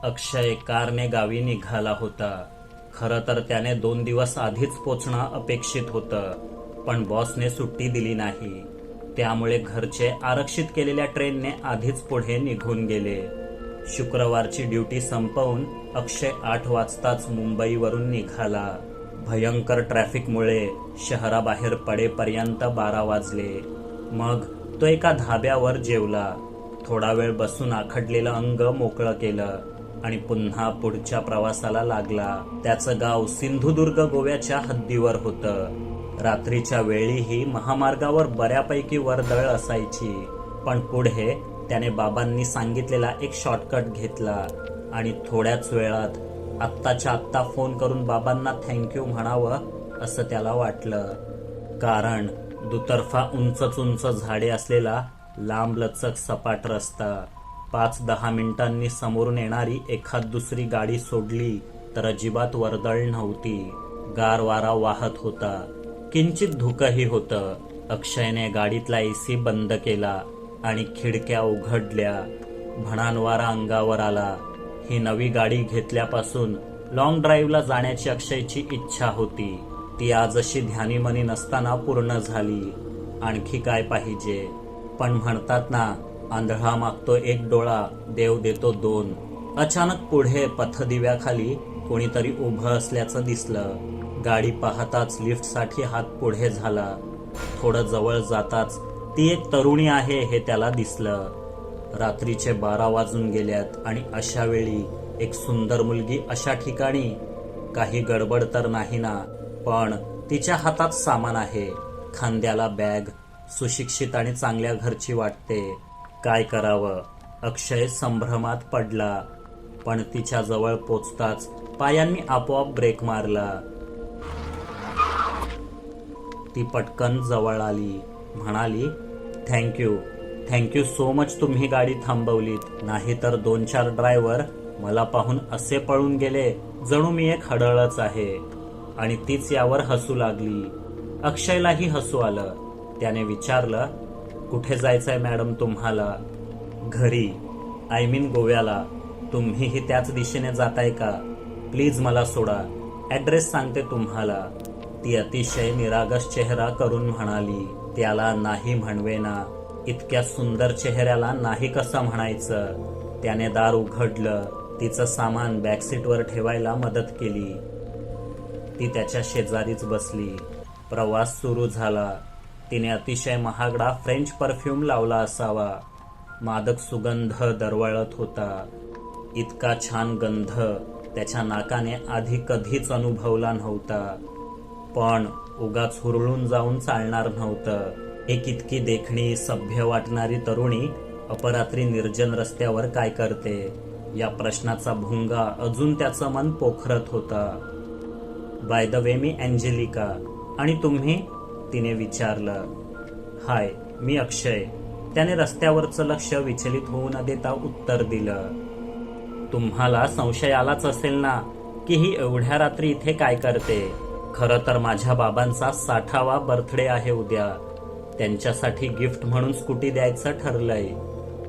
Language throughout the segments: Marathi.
अक्षय कारने गावी निघाला होता. खरं तर त्याने 2 दिवस आधीच पोचणं अपेक्षित होतं, पण बॉसने सुट्टी दिली नाही. त्यामुळे घरचे आरक्षित केलेल्या ट्रेनने आधीच पुढे निघून गेले. शुक्रवारची ड्युटी संपवून अक्षय 8 वाजताच मुंबईवरून निघाला. भयंकर ट्रॅफिकमुळे शहराबाहेर पडेपर्यंत 12 वाजले. मग तो एका धाब्यावर जेवला. थोडा वेळ बसून आखडलेलं अंग मोकळं केलं आणि पुन्हा पुढच्या प्रवासाला लागला. त्याचं गाव सिंधुदुर्ग गोव्याच्या हद्दीवर होतं. रात्रीच्या वेळीही महामार्गावर बऱ्यापैकी वर्दळ असायची, पण पुढे त्याने बाबांनी सांगितलेला एक शॉर्टकट घेतला आणि थोड्याच वेळात आत्ताच्या आत्ता फोन करून बाबांना थँक्यू म्हणावं असं त्याला वाटलं. कारण दुतर्फा उंच झाडे असलेला लांबलचक सपाट रस्ता, 5-10 मिनिटांनी समोरून येणारी एखाद दुसरी गाडी सोडली तर अजिबात वर्दळ नव्हती. गार वारा वाहत होता. किंचित धुकंही होतं. अक्षयने गाडीतला एसी बंद केला आणि खिडक्या उघडल्या. भणान वारा अंगावर आला. ही नवी गाडी घेतल्यापासून लॉंग ड्राईव्हला जाण्याची अक्षयची इच्छा होती. ती आज अशी ध्यानीमनी नसताना पूर्ण झाली. आणखी काय पाहिजे? पण म्हणतात ना, आंधळा मागतो 1 डोळा, देव देतो 2. अचानक पुढे पथदिव्याखाली कोणीतरी उभं असल्याचं दिसलं. गाडी पाहताच लिफ्टसाठी हात पुढे झाला. थोडं जवळ जाताच ती एक तरुणी आहे हे त्याला दिसलं. रात्रीचे 12 वाजून गेल्यात आणि अशा वेळी एक सुंदर मुलगी अशा ठिकाणी? काही गडबड तर नाही ना? पण तिच्या हातात सामान आहे, खांद्याला बॅग, सुशिक्षित आणि चांगल्या घरची वाटते. काय करावं? अक्षय संभ्रमात पडला. पण तिच्या जवळ पोचताच पायांनी आपोआप ब्रेक मारला. ती पटकन जवळ आली, म्हणाली, थँक्यू सो मच, तुम्ही गाडी थांबवलीत. नाहीतर 2-4 ड्रायव्हर मला पाहून असे पळून गेले जणू मी एक हडळच आहे. आणि तीच यावर हसू लागली. अक्षयलाही हसू आलं. त्याने विचारलं, कुठे जायचंय मॅडम तुम्हाला? घरी, आय मीन गोव्याला. तुम्हीही त्याच दिशेने जाताय का? प्लीज मला सोडा, ऍड्रेस सांगते तुम्हाला. ती अतिशय निरागस चेहरा करून म्हणाली. त्याला नाही म्हणवेना. इतक्या सुंदर चेहऱ्याला नाही कसं म्हणायचं? त्याने दार उघडलं. तिचं सामान बॅकसीटवर ठेवायला मदत केली. ती त्याच्या शेजारीच बसली. प्रवास सुरू झाला. तिने अतिशय महागडा फ्रेंच परफ्यूम लावला असावा. मादक सुगंध दरवळत होता. इतका छान गंध त्याच्या नाकाने आधी कधीच अनुभवला नव्हता. पण उगाच हुरळून जाऊन चालणार नव्हतं. एक इतकी देखणी, सभ्य वाटणारी तरुणी अपरात्री निर्जन रस्त्यावर काय करते? या प्रश्नाचा भुंगा अजून त्याचं मन पोखरत होता. By the way, me Angelica. आणि तुम्ही? तिने विचारलं. हाय, मी अक्षय. त्याने रस्त्यावरचं लक्ष विचलित होऊ न देता उत्तर दिलं. तुम्हाला संशय आलाच असेल ना की ही एवढ्या रात्री इथे काय करते? खरं तर माझ्या बाबांचा 60वा बर्थडे आहे उद्या. त्यांच्यासाठी गिफ्ट म्हणून स्कूटी द्यायचं ठरलंय.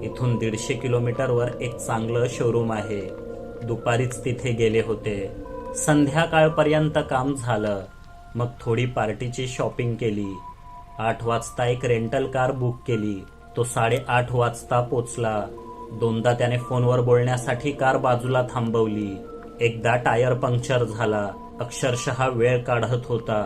इथून 150 किलोमीटरवर एक चांगलं शोरूम आहे. दुपारीच तिथे गेले होते. संध्याकाळपर्यंत काम झालं. मग थोडी पार्टीची शॉपिंग केली. 8 वाजता एक रेंटल कार बुक केली. तो 8:30 वाजता पोचला. 2दा त्याने फोनवर बोलण्यासाठी कार बाजूला थांबवली. एकदा टायर पंक्चर झाला. अक्षरशः वेळ काढत होता.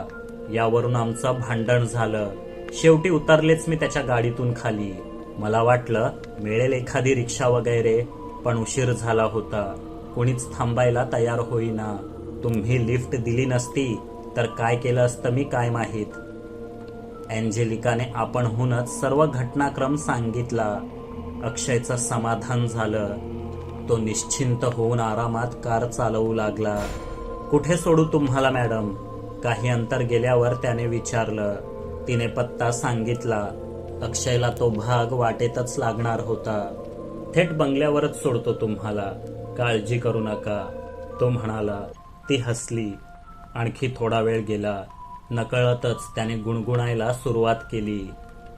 यावरून आमचं भांडण झालं. शेवटी उतरलेच मी त्याच्या गाडीतून खाली. मला वाटलं मिळेल एखादी रिक्षा वगैरे, पण उशीर झाला होता. कोणीच थांबायला तयार होईना. तुम्ही लिफ्ट दिली नसती तर काय केलं असतं मी काय माहीत. अँजेलिकाने आपणहूनच सर्व घटनाक्रम सांगितला. अक्षयचं समाधान झालं. तो निश्चिंत होऊन आरामात कार चालवू लागला. कुठे सोडू तुम्हाला मॅडम? काही अंतर गेल्यावर त्याने विचारलं. तिने पत्ता सांगितला. अक्षयला तो भाग वाटेतच लागणार होता. थेट बंगल्यावरच सोडतो तुम्हाला, काळजी करू नका, तो म्हणाला. ती हसली. आणखी थोडा वेळ गेला. नकळतच त्याने गुणगुणायला सुरुवात केली.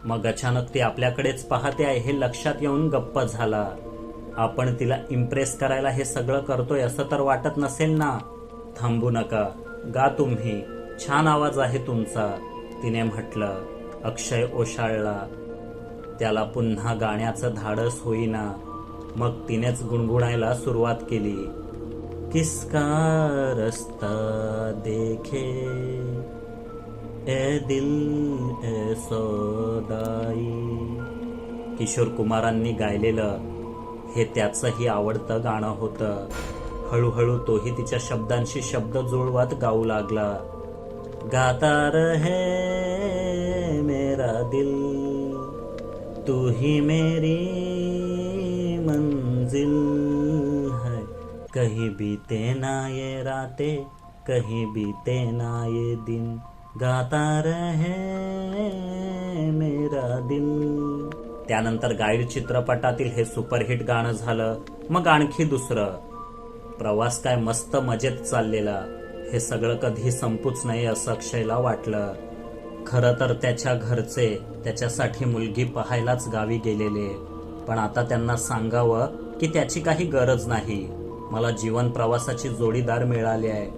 मग अचानक ती आपल्याकडेच पाहते आहे हे लक्षात येऊन गप्प झाला. आपण तिला इम्प्रेस करायला हे सगळं करतोय असं तर वाटत नसेल ना? थांबू नका, गा तुम्ही, छान आवाज आहे तुमचा, तिने म्हटलं. अक्षय ओशाळला. त्याला पुन्हा गाण्याचं धाडस होईना. मग तिनेच गुणगुणायला सुरुवात केली. किसका रस्ता देखे ए दिल ए सौदाई. किशोर कुमारांनी गायलेलं हे त्याचंही आवडतं गाणं होतं. हळूहळू तोही तिच्या शब्दांशी शब्द जुळवत गाऊ लागला. गाता रहे मेरा दिल, तू ही मेरी मंजिल है, कहीं बीते ना ये रातें, कहीं बीते ना ये दिन, गाता रहे मेरा दिल. त्यानंतर गाईड चित्रपटातील हे सुपरहिट गाणं झालं. मग आणखी दुसरं. प्रवास काय मस्त मजेत चाललेला. हे सगळं कधी संपूच नाही असं अक्षयला वाटलं. खरं तर त्याच्या घरचे त्याच्यासाठी मुलगी पाहायलाच गावी गेलेले, पण आता त्यांना सांगावं की त्याची काही गरज नाही. मला जीवन प्रवासाची जोडीदार मिळाली आहे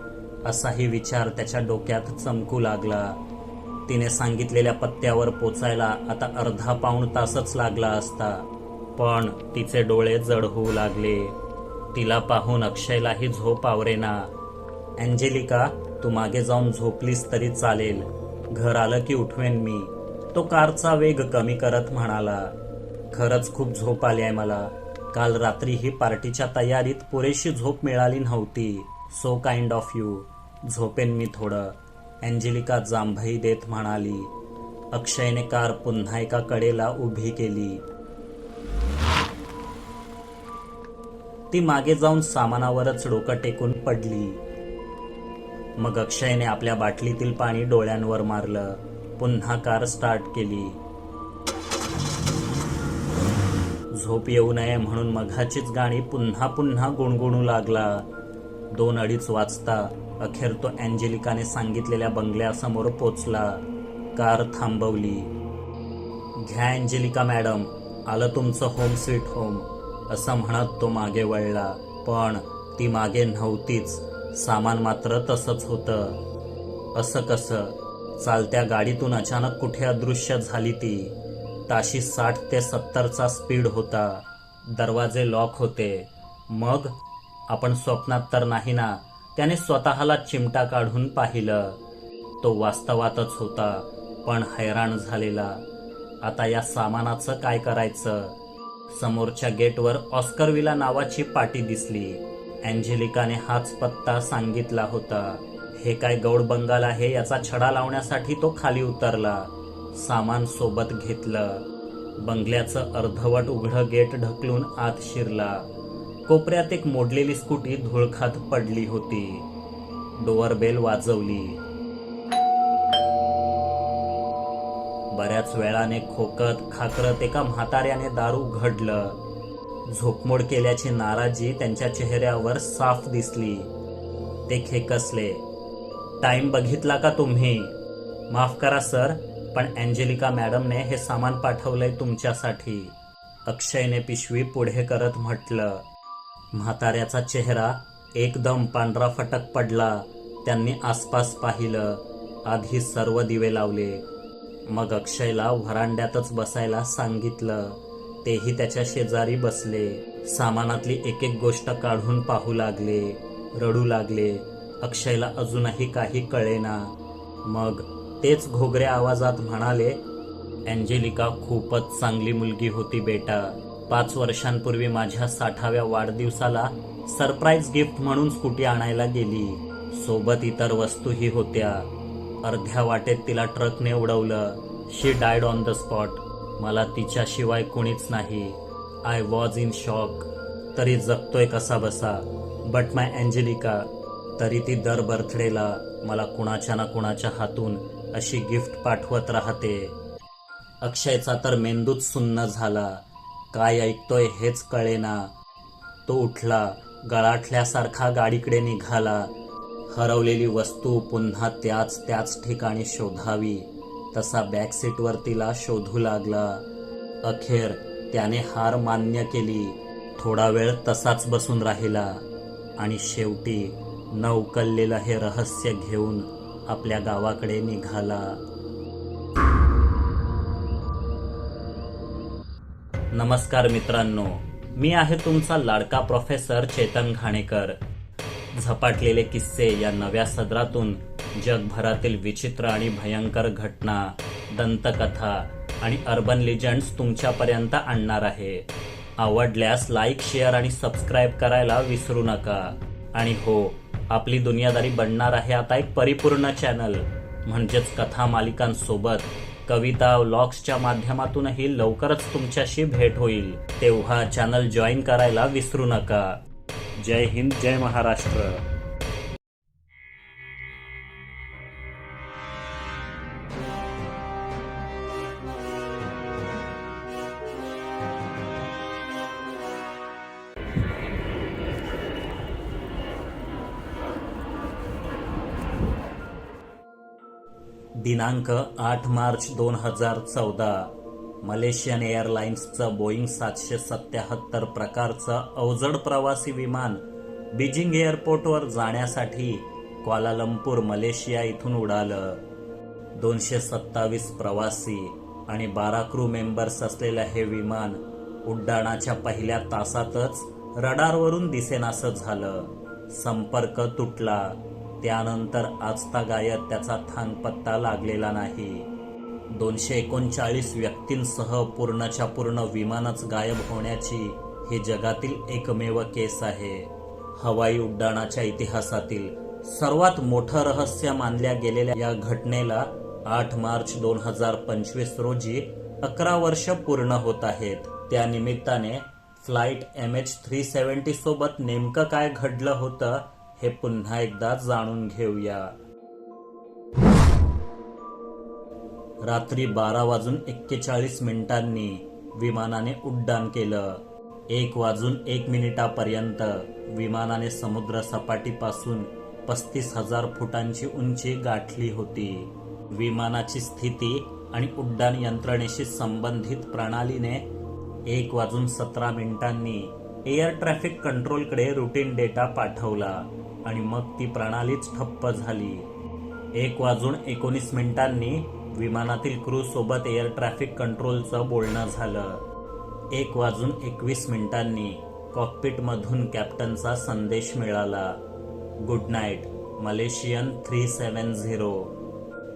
असाही विचार त्याच्या डोक्यात चमकू लागला. तिने सांगितलेल्या पत्त्यावर पोचायला आता अर्धा पाऊण तासच लागला असता, पण तिचे डोळे जड होऊ लागले. तिला पाहून अक्षयलाही झोप आवरेना. अँजेलिका, तू मागे जाऊन झोपलीस तरी चालेल, घर आलं की उठवेन मी, तो कारचा वेग कमी करत म्हणाला. खरंच खूप झोप आली आहे मला. काल रात्री ही पार्टीच्या तयारीत पुरेशी झोप मिळाली नव्हती. So kind of you. झोपेन मी थोडं, अँजेलिका जांभई देत म्हणाली. अक्षयने कार पुन्हा एका कडेला उभी केली. ती मागे जाऊन सामानावरच डोकं टेकून पडली. मग अक्षयने आपल्या बाटलीतील पाणी डोळ्यांवर मारलं. पुन्हा कार स्टार्ट केली. झोप येऊ नये म्हणून मघाचीच गाणी पुन्हा पुन्हा गुणगुणू लागला. 2-2:30 वाजता अखेर तो अँजेलिकाने सांगितलेल्या बंगल्यासमोर पोचला. कार थांबवली. घ्या अँजेलिका मॅडम, आलं तुमचं होम स्वीट होम, असं म्हणत तो मागे वळला. पण ती मागे नव्हतीच. सामान मात्र तसंच होतं. असं कसं? चालत्या गाडीतून अचानक कुठे अदृश्य झाली ती. ताशी 60 ते 70चा स्पीड होता. दरवाजे लॉक होते. मग आपण स्वप्नात तर नाही ना? त्याने स्वतःला चिमटा काढून पाहिलं. तो वास्तवातच होता, पण हैराण झालेला. आता या सामानाचं काय करायचं? समोरच्या गेटवर ऑस्कर विला नावाची पाटी दिसली. अँजेलिकाने हाच पत्ता सांगितला होता. हे काय गौड बंगाल आहे याचा छडा लावण्यासाठी तो खाली उतरला. सामान सोबत घेतलं. बंगल्याचं अर्धवट उघडं गेट ढकलून आत शिरला. कोपऱ्यात एक मोडलेली स्कूटी धूळ खात पडली होती. डोअर बेल वाजवली. बऱ्याच वेळाने खोकत खाकरत एका म्हाताऱ्याने दार उघडलं. झोपमोड केल्याची नाराजी त्यांच्या चेहऱ्यावर साफ दिसली. ते खेकसले. टाइम बघितला का तुम्ही? माफ करा सर, पण अँजेलिका मॅडमने हे सामान पाठवलंय तुमच्यासाठी, अक्षयने पिशवी पुढे करत म्हटलं. म्हाताऱ्याचा चेहरा एकदम पांढरा फटक पडला. त्यांनी आसपास पाहिलं. आधी सर्व दिवे लावले. मग अक्षयला व्हरांड्यातच बसायला सांगितलं. तेही त्याच्या शेजारी बसले. सामानातली एक एक गोष्ट काढून पाहू लागले. रडू लागले. अक्षयला अजूनही काही कळेना. मग तेच घोगऱ्या आवाजात म्हणाले, अँजेलिका खूपच चांगली मुलगी होती बेटा. 5 वर्षांपूर्वी माझ्या 60व्या वाढदिवसाला सरप्राईज गिफ्ट म्हणून स्कूटी आणायला गेली. सोबत इतर वस्तूही होत्या. अर्ध्या वाटेत तिला ट्रकने उडवलं. शी डायड ऑन द स्पॉट. मला तिच्याशिवाय कुणीच नाही. I was in shock. तरी जगतोय कसा बसा. But my Angelica. तरी ती दर बर्थडेला मला कुणाच्या ना कुणाच्या हातून अशी गिफ्ट पाठवत राहते. अक्षयचा तर मेंदूच सुन्न झाला. काय ऐकतोय हेच कळेना. तो उठला. गळाठल्यासारखा गाडीकडे निघाला. हरवलेली वस्तू पुन्हा त्याच ठिकाणी शोधावी तसा बॅक सीटवर तिला शोधू लागला. अखेर त्याने हार मान्य केली. थोडा वेळ तसाच बसून राहिला आणि शेवटी न उकललेलं हे रहस्य घेऊन आपल्या गावाकडे निघाला. नमस्कार मित्रांनो, मी आहे तुमचा लाडका प्रोफेसर चेतन घाणेकर. झपाटलेले किस्से या नव्या सदरातून जगभरातील विचित्र आणि भयंकर घटना, दंतकथा आणि अर्बन लिजंड्स तुमच्यापर्यंत आणणार आहे. आवडल्यास लाईक, शेअर आणि सबस्क्राईब करायला विसरू नका. आणि हो, आपली दुनियादारी बनणार आहे आता एक परिपूर्ण चॅनल, म्हणजेच कथा मालिकांसोबत कविता व्लॉग्सच्या माध्यमातूनही लवकरच तुमच्याशी भेट होईल. तेव्हा चॅनल जॉईन करायला विसरू नका. जय हिंद, जय महाराष्ट्र. दिनांक 8 मार्च 2014. मलेशियन एअरलाइन्सचं बोईंग 777 प्रकारचं अवजड प्रवासी विमान बीजिंग एअरपोर्टवर जाण्यासाठी क्वालालंपूर मलेशिया इथून उडालं. 227 प्रवासी आणि 12 क्रू मेंबर्स असलेलं हे विमान उड्डाणाच्या पहिल्या तासातच रडारवरून दिसेनासं झालं. संपर्क तुटला. त्यानंतर आजतागायत त्याचा थांगपत्ता लागलेला नाही. 239 व्यक्तींसह पूर्णच्या पूर्ण विमानच गायब होण्याची ही जगातील एकमेव केस आहे. हवाई उड्डाणाच्या इतिहासातील सर्वात मोठं रहस्य मानल्या गेलेल्या या घटनेला 8 मार्च 2025 रोजी 11 वर्ष पूर्ण होत आहेत. त्या निमित्ताने फ्लाईट MH370 सोबत नेमकं काय घडलं होतं हे पुन्हा एकदा जाणून घेऊया. रात्री 12:41 विमानाने उड्डाण केलं. 1:01 विमानाने समुद्र सपाटीपासून 35,000 फुटांची उंची गाठली होती. विमानाची स्थिती आणि उड्डाण यंत्रणेशी संबंधित प्रणालीने 1:17 एअर ट्रॅफिक कंट्रोलकडे रुटीन डेटा पाठवला आणि मग ती प्रणालीच ठप्प झाली. 1:19 विमानातील क्रू सोबत एअर ट्रॅफिक कंट्रोलचं बोलणं झालं. 1:21 कॉकपिटमधून कॅप्टनचा संदेश मिळाला, गुड नाईट मलेशियन 370.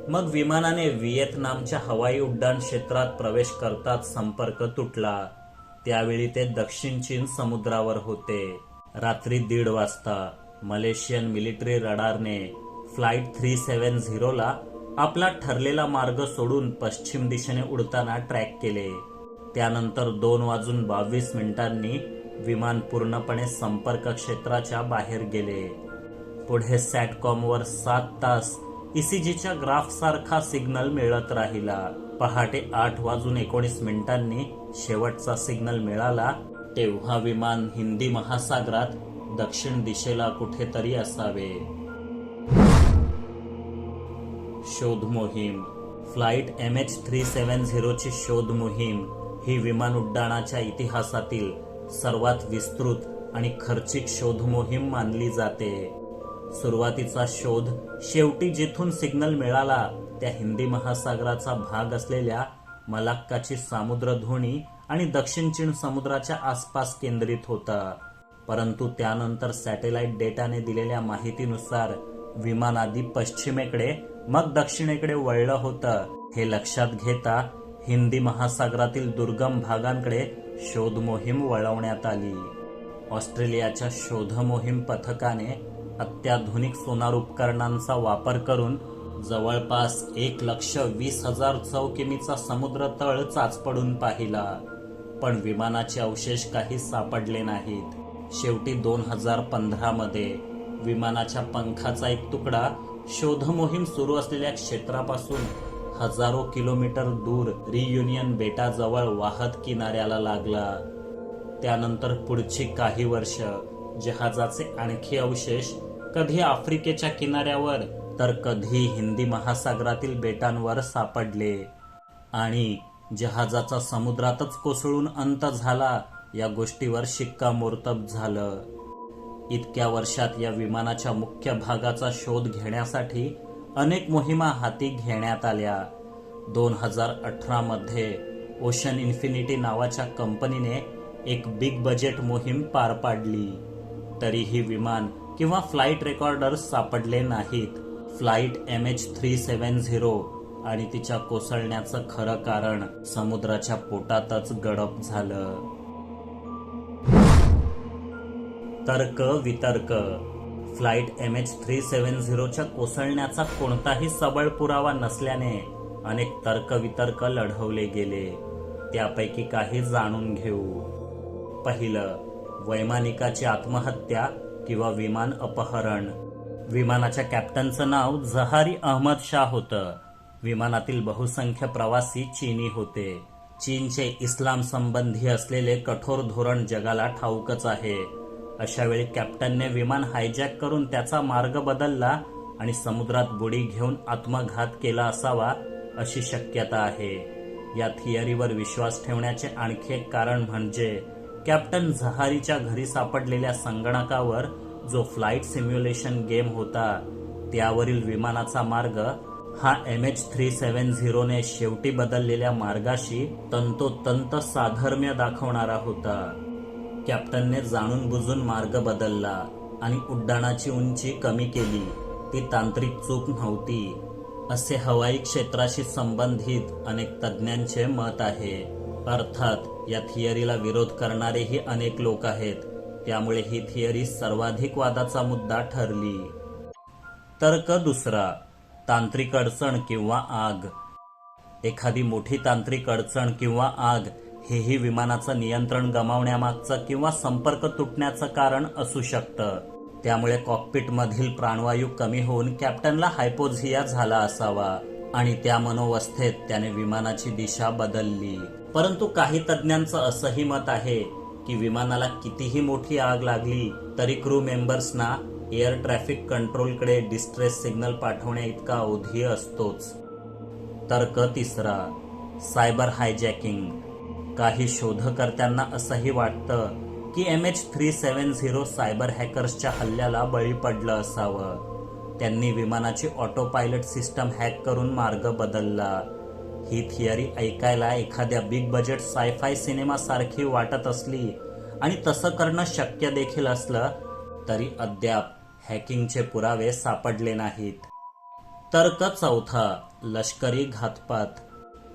मग विमानाने व्हिएतनामच्या हवाई उड्डाण क्षेत्रात प्रवेश करताच संपर्क तुटला. त्यावेळी ते दक्षिण चीन समुद्रावर होते. रात्री 1:30 वाजता मलेशियन मिलिटरी रडारने फ्लाईट 370 ला आपला ठरलेला मार्ग सोडून पश्चिम दिशेने उडताना ट्रॅक केले. त्यानंतर 2:22 विमान पूर्णपणे संपर्क क्षेत्राच्या बाहेर गेले. पुढे सॅटकॉमवर 7 तास ECGच्या ग्राफ सारखा सिग्नल मिळत राहिला. पहाटे 8:19 शेवटचा सिग्नल मिळाला तेव्हा विमान हिंदी महासागरात दक्षिण दिशेला कुठेतरी असावे. शोध मोहीम. फ्लाईट MH370 ची शोध मोहीम ही विमान उड्डाणाच्या इतिहासातील सर्वात विस्तृत आणि खर्चिक शोध मोहीम मानली जाते. सुरुवातीचा शोध शेवटी जिथून सिग्नल मिळाला त्या हिंदी महासागराचा भाग असलेल्या मलाक्काची सामुद्रधुनी आणि दक्षिण चीन समुद्राच्या आसपास केंद्रित होता. परंतु त्यानंतर सॅटेलाइट डेटाने दिलेल्या माहितीनुसार विमान आधी पश्चिमेकडे मग दक्षिणेकडे वळलं होतं. हे लक्षात घेता हिंदी महासागरातील दुर्गम भागांकडे शोध मोहीम वळवण्यात आली. ऑस्ट्रेलियाच्या शोध मोहीम पथकाने अत्याधुनिक सोनार उपकरणांचा वापर करून जवळपास 1,20,000 चौकिमीचा समुद्र तळ चाचपडून पाहिला, पण विमानाचे अवशेष काही सापडले नाहीत. शेवटी 2015 विमानाच्या पंखाचा एक तुकडा शोध मोहीम सुरू असलेल्या क्षेत्रापासून हजारो किलोमीटर दूर रियुनियन बेटाजवळ वाहत किनाऱ्याला लागला. त्यानंतर पुढची काही वर्ष जहाजाचे आणखी अवशेष कधी आफ्रिकेच्या किनाऱ्यावर तर कधी हिंदी महासागरातील बेटांवर सापडले आणि जहाजाचा समुद्रातच कोसळून अंत झाला या गोष्टीवर शिक्कामोर्तब झालं. इतक्या वर्षात या विमानाच्या मुख्य भागाचा शोध घेण्यासाठी अनेक मोहिमा हाती घेण्यात आल्या. 2018 मध्ये ओशन इन्फिनिटी नावाच्या कंपनीने एक बिग बजेट मोहीम पार पाडली. तरीही विमान किंवा फ्लाईट रेकॉर्डर्स सापडले नाहीत. फ्लाईट MH370 आणि तिच्या कोसळण्याचं खरं कारण समुद्राच्या पोटातच गडप झालं. तर्क वितर्क. फ्लाईट MH370च्या कोसळण्याचा कोणताही सबळ पुरावा नसल्याने अनेक तर्कवितर्क लढवले गेले. त्यापैकी काही जाणून घेऊ. पहिलं, वैमानिकाची आत्महत्या किंवा विमान अपहरण. विमानाच्या कॅप्टनचं नाव जहारी अहमद शाह होतं. विमानातील बहुसंख्य प्रवासी चीनी होते. चीनचे इस्लाम संबंधी असलेले कठोर धोरण जगाला ठाऊकच आहे. अशा वेळी कॅप्टनने विमान हायजॅक करून त्याचा मार्ग बदलला आणि समुद्रात बुडी घेऊन आत्मघात केला असावा अशी शक्यता आहे. या थिअरीवर विश्वास ठेवण्याचे आणखी एक कारण म्हणजे कॅप्टन झहारीच्या घरी सापडलेल्या संगणकावर जो फ्लाईट सिम्युलेशन गेम होता त्यावरील विमानाचा मार्ग हा MH370ने शेवटी बदललेल्या मार्गाशी तंतोतंत साधर्म्य दाखवणारा होता. कॅप्टनने जाणून बुजून मार्ग बदलला आणि उड्डाणाची उंची कमी केली. ती तांत्रिक चूक नव्हती असे हवाई क्षेत्राशी संबंधित अनेक तज्ज्ञांचे मत आहे. अर्थात या थिअरीला विरोध करणारेही अनेक लोक आहेत. त्यामुळे ही थिअरी सर्वाधिक वादाचा मुद्दा ठरली. तर्क दुसरा, तांत्रिक अडचण किंवा आग. एखादी मोठी तांत्रिक अडचण किंवा आग हेही विमानाचं नियंत्रण गमावण्यामागचं किंवा संपर्क तुटण्याचं कारण असू शकतं. त्यामुळे कॉकपिटमधील प्राणवायू कमी होऊन कॅप्टनला हायपोझिया झाला असावा आणि त्या मनोवस्थेत त्याने विमानाची दिशा बदलली. परंतु काही तज्ज्ञांचं असंही मत आहे की विमानाला कितीही मोठी आग लागली तरी क्रू मेंबर्सना एअर ट्रॅफिक कंट्रोलकडे डिस्ट्रेस सिग्नल पाठवण्या इतका अवधी असतोच. तर्क तिसरा, सायबर हायजॅकिंग. काही शोधकर्त्यांना असंही वाटतं की MH370 सायबर हॅकर्सच्या हल्ल्याला बळी पडलं असावं. त्यांनी विमानाची ऑटो पायलट सिस्टम हॅक करून मार्ग बदलला. ही थिअरी ऐकायला एखाद्या बिग बजेट सायफाय सिनेमासारखी वाटत असली आणि तसं करणं शक्य देखील असलं तरी अद्याप हॅकिंगचे पुरावे सापडले नाहीत. तर्क चौथा, लष्करी घातपात.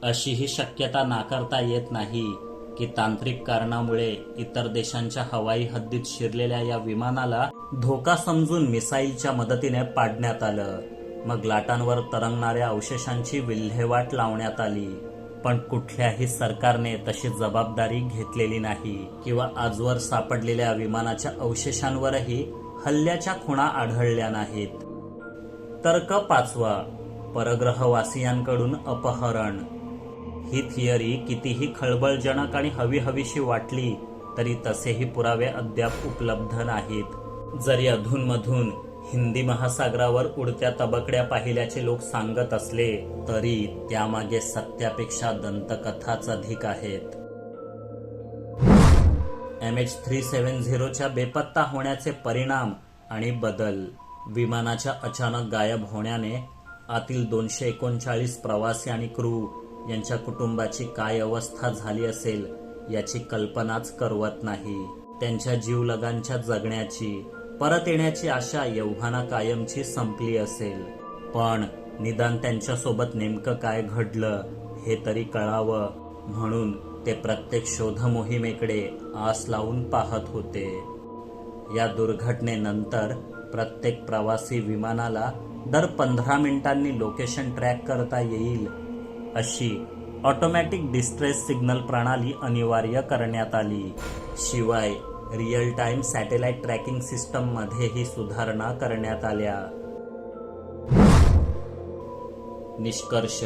अशी ही शक्यता नाकारता येत नाही की तांत्रिक कारणामुळे इतर देशांच्या हवाई हद्दीत शिरलेल्या या विमानाला धोका समजून मिसाईलच्या मदतीने पाडण्यात आलं. मग लाटांवर तरंगणाऱ्या अवशेषांची विल्हेवाट लावण्यात आली. पण कुठल्याही सरकारने तशी जबाबदारी घेतलेली नाही किंवा आजवर सापडलेल्या विमानाच्या अवशेषांवरही हल्ल्याच्या खुणा आढळल्या नाहीत. तर्क पाचवा, परग्रहवासियांकडून अपहरण. ही थिअरी कितीही खळबळजनक आणि हवीहवीशी वाटली तरी तसेही पुरावे अद्याप उपलब्ध नाहीत. जरी अधूनमधून हिंदी महासागरावर उडत्या तबकड्या पाहिल्याचे लोक सांगत असले तरी त्यामागे सत्यापेक्षा दंतकथाच अधिक आहेत. MH370च्या बेपत्ता होण्याचे परिणाम आणि बदल. विमानाच्या अचानक गायब होण्याने आतील 239 प्रवासी आणि क्रू यांच्या कुटुंबाची काय अवस्था झाली असेल याची कल्पनाच करवत नाही. त्यांच्या जीवलगांच्या जगण्याची, परत येण्याची आशा एव्हाना कायमची संपली असेल. पण निदान त्यांच्यासोबत नेमकं काय घडलं हे तरी कळावं म्हणून ते प्रत्येक शोध मोहिमेकडे आस लावून पाहत होते. या दुर्घटनेनंतर प्रत्येक प्रवासी विमानाला दर 15 मिनिटांनी लोकेशन ट्रॅक करता येईल अशी ऑटोमॅटिक डिस्ट्रेस सिग्नल प्रणाली अनिवार्य करण्यात आली. शिवाय real time satellite tracking system मध्येही सुधारणा करण्यात आल्या. निष्कर्ष.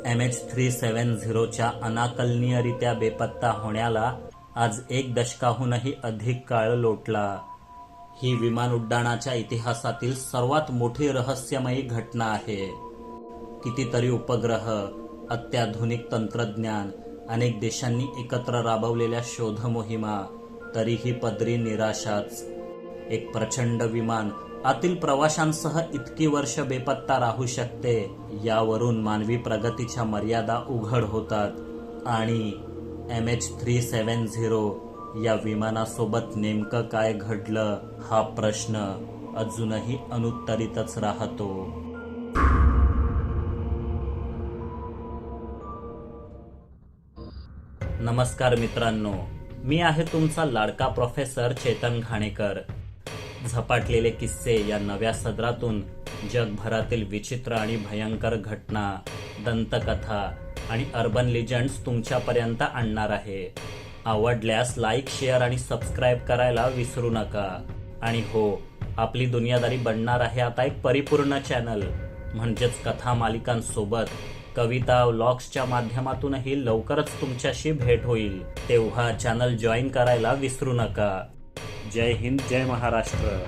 MH370च्या अनाकलनीयरित्या बेपत्ता होण्याला आज 1 दशकाहूनही अधिक काळ लोटला. ही विमान उड्डाणाच्या इतिहासातील सर्वात मोठी रहस्यमयी घटना आहे. कितीतरी उपग्रह, अत्याधुनिक तंत्रज्ञान अनेक देशांनी एकत्र राबवलेल्या शोध मोहिमा, तरीही पदरी निराशाच. एक प्रचंड विमान आतील प्रवाशांसह इतकी वर्ष बेपत्ता राहू शकते, यावरून मानवी प्रगतीच्या मर्यादा उघड होतात. आणि MH370 या विमानासोबत नेमकं काय घडलं, हा प्रश्न अजूनही अनुत्तरितच राहतो. नमस्कार मित्रांनो, मी आहे तुमचा लाडका प्रोफेसर चेतन घाणेकर. झपाटलेले किस्से या नव्या सदरातून जगभरातील विचित्र आणि भयंकर घटना, दंतकथा आणि अर्बन लिजंड्स तुमच्यापर्यंत आणणार आहे. आवडल्यास लाईक, शेअर आणि सबस्क्राईब करायला विसरू नका. आणि हो, आपली दुनियादारी बनणार आहे आता एक परिपूर्ण चॅनल, म्हणजेच कथा मालिकांसोबत कविता व्लॉग्सच्या माध्यमातूनही लवकरच तुमच्याशी भेट होईल. तेव्हा चॅनल जॉईन करायला विसरू नका. जय हिंद, जय महाराष्ट्र.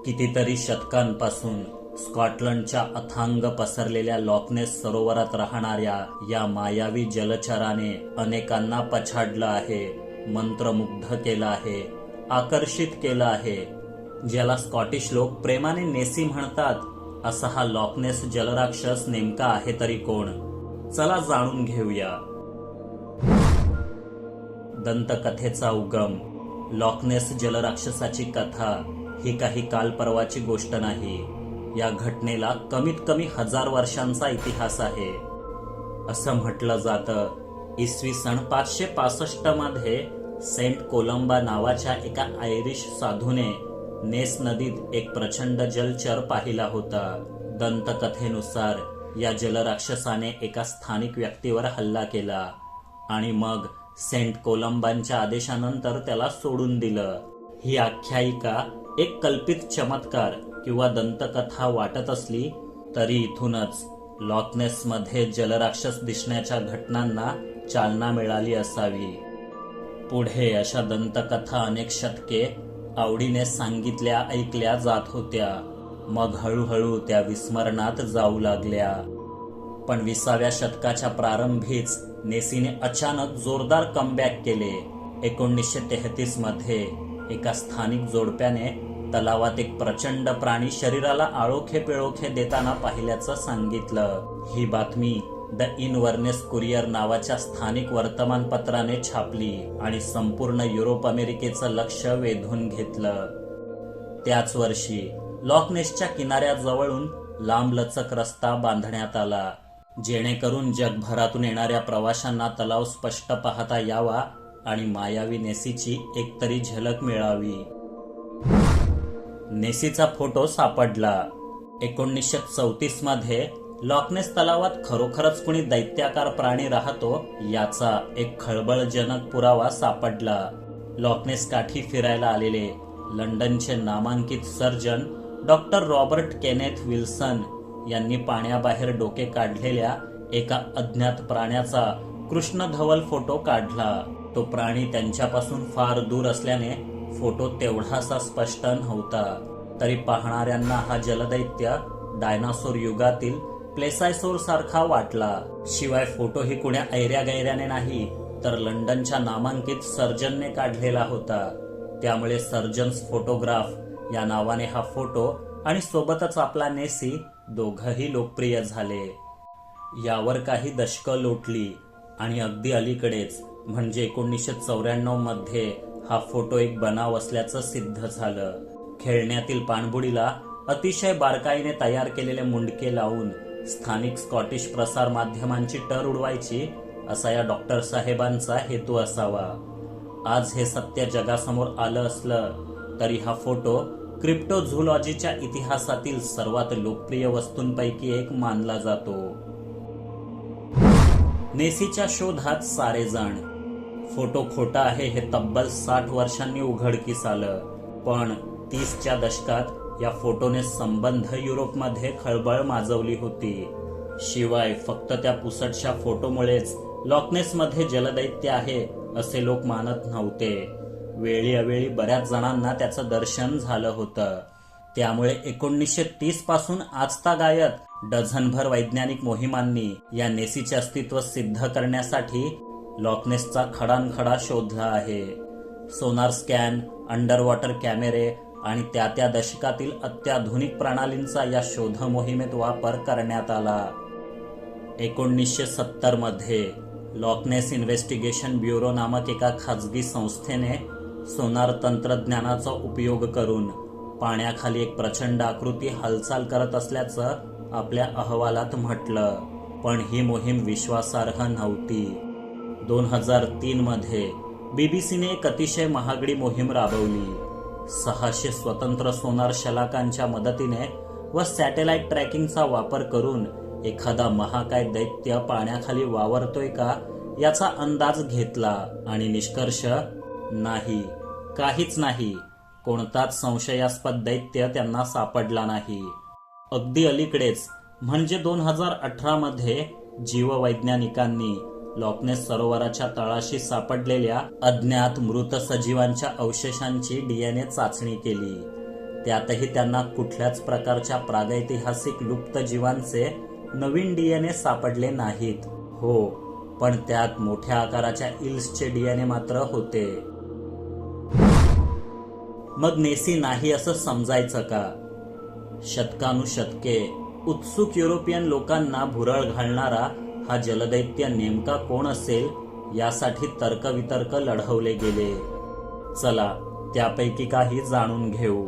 कितीतरी शतकांपासून स्कॉटलंडच्या अथांग पसरलेल्या लॉकनेस सरोवरात राहणाऱ्या या मायावी जलचराने अनेकांना पछाडलं आहे, मंत्रमुग्ध केलं आहे, आकर्षित केलं आहे. ज्याला स्कॉटिश लोक प्रेमाने नेसी म्हणतात, असा हा लॉकनेस जलराक्षस नेमका आहे तरी कोण? चला जाणून घेऊया. दंतकथेचा उगम. लॉकनेस जलराक्षसाची कथा ही काही काल परवाची गोष्ट नाही. या घटनेला कमीत कमी 1000 वर्षांचा इतिहास आहे. असं म्हटलं जातं, इसवी सन 565 मध्ये सेंट कोलंबा नावाच्या एका आयरिश साधूने नेस नदीत एक प्रचंड जलचर पाहिला होता. दंतकथेनुसार या जलराक्षसाने एका स्थानिक व्यक्तीवर हल्ला केला आणि मग सेंट कोलंबांच्या आदेशानंतर त्याला सोडून दिलं. ही आख्यायिका एक कल्पित चमत्कार किंवा दंतकथा वाटत असली तरी इथूनच लॉकनेसमध्ये जलराक्षस दिसण्याच्या घटनांना चालना मिळाली असावी. पुढे अशा दंतकथा अनेक शतके आवडीने सांगितल्या, ऐकल्या जात होत्या. मग हळूहळू त्या विस्मरणात जाऊ लागल्या. पण 20व्या शतकाच्या प्रारंभीच नेसीने अचानक जोरदार कमबॅक केले. 1933 मध्ये एका स्थानिक जोडप्याने तलावात एक प्रचंड प्राणी शरीराला आळोखे पिळोखे देताना पाहिल्याचं सांगितलं. ही बातमी द इनव्हर्नेस कुरिअर नावाच्या स्थानिक वर्तमानपत्राने छापली आणि संपूर्ण युरोप अमेरिकेचं लक्ष वेधून घेतलं. त्याच वर्षी लॉकनेसच्या किनाऱ्याजवळून लांबलचक रस्ता बांधण्यात आला, जेणेकरून जगभरातून येणाऱ्या प्रवाशांना तलाव स्पष्ट पाहता यावा आणि मायावी नेसीची एकतरी झलक मिळावी. नेसीचा फोटो सापडला. 1934 मध्ये लॉकनेस तलावात खरोखरच कुणी दैत्याकार प्राणी राहतो याचा एक खळबळजनक पुरावा सापडला. लॉकनेस काठी फिरायला आलेले लंडनचे नामांकित surgeon doctor Robert Kenneth Wilson यांनी पाण्याबाहेर डोके काढलेल्या एका अज्ञात प्राण्याचा कृष्णधवल फोटो काढला. तो प्राणी त्यांच्यापासून फार दूर असल्याने फोटो तेवढासा स्पष्ट नव्हता. तरी पाहणाऱ्यांना हा जलदैत्य डायनासोर युगातील प्लेसायसोर सारखा वाटला. शिवाय फोटो ही कुण्या ऐऱ्या गैऱ्याने नाही, तर लंडनच्या नामांकित सर्जनने काढलेला होता. त्यामुळे सर्जन्स फोटोग्राफ या नावाने हा फोटो आणि सोबतच आपला नेसी दोघंही लोकप्रिय झाले. यावर काही दशकं लोटली आणि अगदी अलीकडेच म्हणजे 1994 मध्ये हा फोटो एक बनाव असल्याचं सिद्ध झालं. खेळण्यातील पाणबुडीला अतिशय बारकाईने तयार केलेले मुंडके लावून स्थानिक स्कॉटिश प्रसार माध्यमांची टर उडवायची असा या डॉक्टर साहेबांचा हेतू असावा. आज हे सत्य जगासमोर आलं असलं तरी हा फोटो क्रिप्टोझूलॉजीच्या इतिहासातील सर्वात लोकप्रिय वस्तूंपैकी एक मानला जातो. नेसीच्या शोधात सारेजण. फोटो खोटा आहे हे तब्बल 60 वर्षांनी उघडकीस आलं. पण 30च्या दशकात या फोटोने संबंध युरोपमध्ये खळबळ माजवली होती. शिवाय फक्त त्या पुसटशा फोटोमुळेच लॉकनेसमध्ये जलदैत्य आहे असे लोक मानत नव्हते. वेळी अवेळी बऱ्याच जणांना त्याचं दर्शन झालं होतं. त्यामुळे 1930 पासून आजतागायत डझनभर वैज्ञानिक मोहिमांनी या नेसीचे अस्तित्व सिद्ध करण्यासाठी लॉकनेसचा खडानखडा शोधला आहे. सोनार स्कॅन, अंडर वॉटर कॅमेरे आणि त्या दशकातील अत्याधुनिक प्रणालींचा या शोध मोहिमेत वापर करण्यात आला. 1970 मध्ये लॉकनेस इन्व्हेस्टिगेशन ब्युरो नामक एका खाजगी संस्थेने सोनार तंत्रज्ञानाचा उपयोग करून पाण्याखाली एक प्रचंड आकृती हालचाल करत असल्याचं आपल्या अहवालात म्हटलं. पण ही मोहीम विश्वासार्ह नव्हती. 2003 मध्ये बीबीसीने एक अतिशय महागडी मोहीम राबवली. 600 स्वतंत्र सोनार शलाकांच्या मदतीने व सॅटेलाइट ट्रॅकिंगचा वापर करून एखादा महाकाय दैत्य पाण्याखाली वावरतोय का याचा अंदाज घेतला आणि निष्कर्ष नाही, काहीच नाही. कोणताच संशयास्पद दैत्य त्यांना सापडला नाही. अगदी अलीकडेच म्हणजे 2018 मध्ये जीववैज्ञानिकांनी लॉकनेस सरोवराच्या तळाशी सापडलेल्या अज्ञात मृत सजीवांच्या अवशेषांची DNA चाचणी केली. त्यातही त्यांना कुठल्याच प्रकारच्या प्रागैतिहासिक लुप्त जीवांचे नवीन DNA सापडले नाहीत. हो, पण त्यात मोठ्या आकाराच्या इल्सचे DNA मात्र होते. मग नेसी नाही असं समजायचं का? शतकानुशतके उत्सुक युरोपियन लोकांना भुरळ घालणारा हा जलदैत्य नेमका कोण असेल यासाठी तर्कवितर्क लढवले गेले. चला त्यापैकी काही जाणून घेऊ.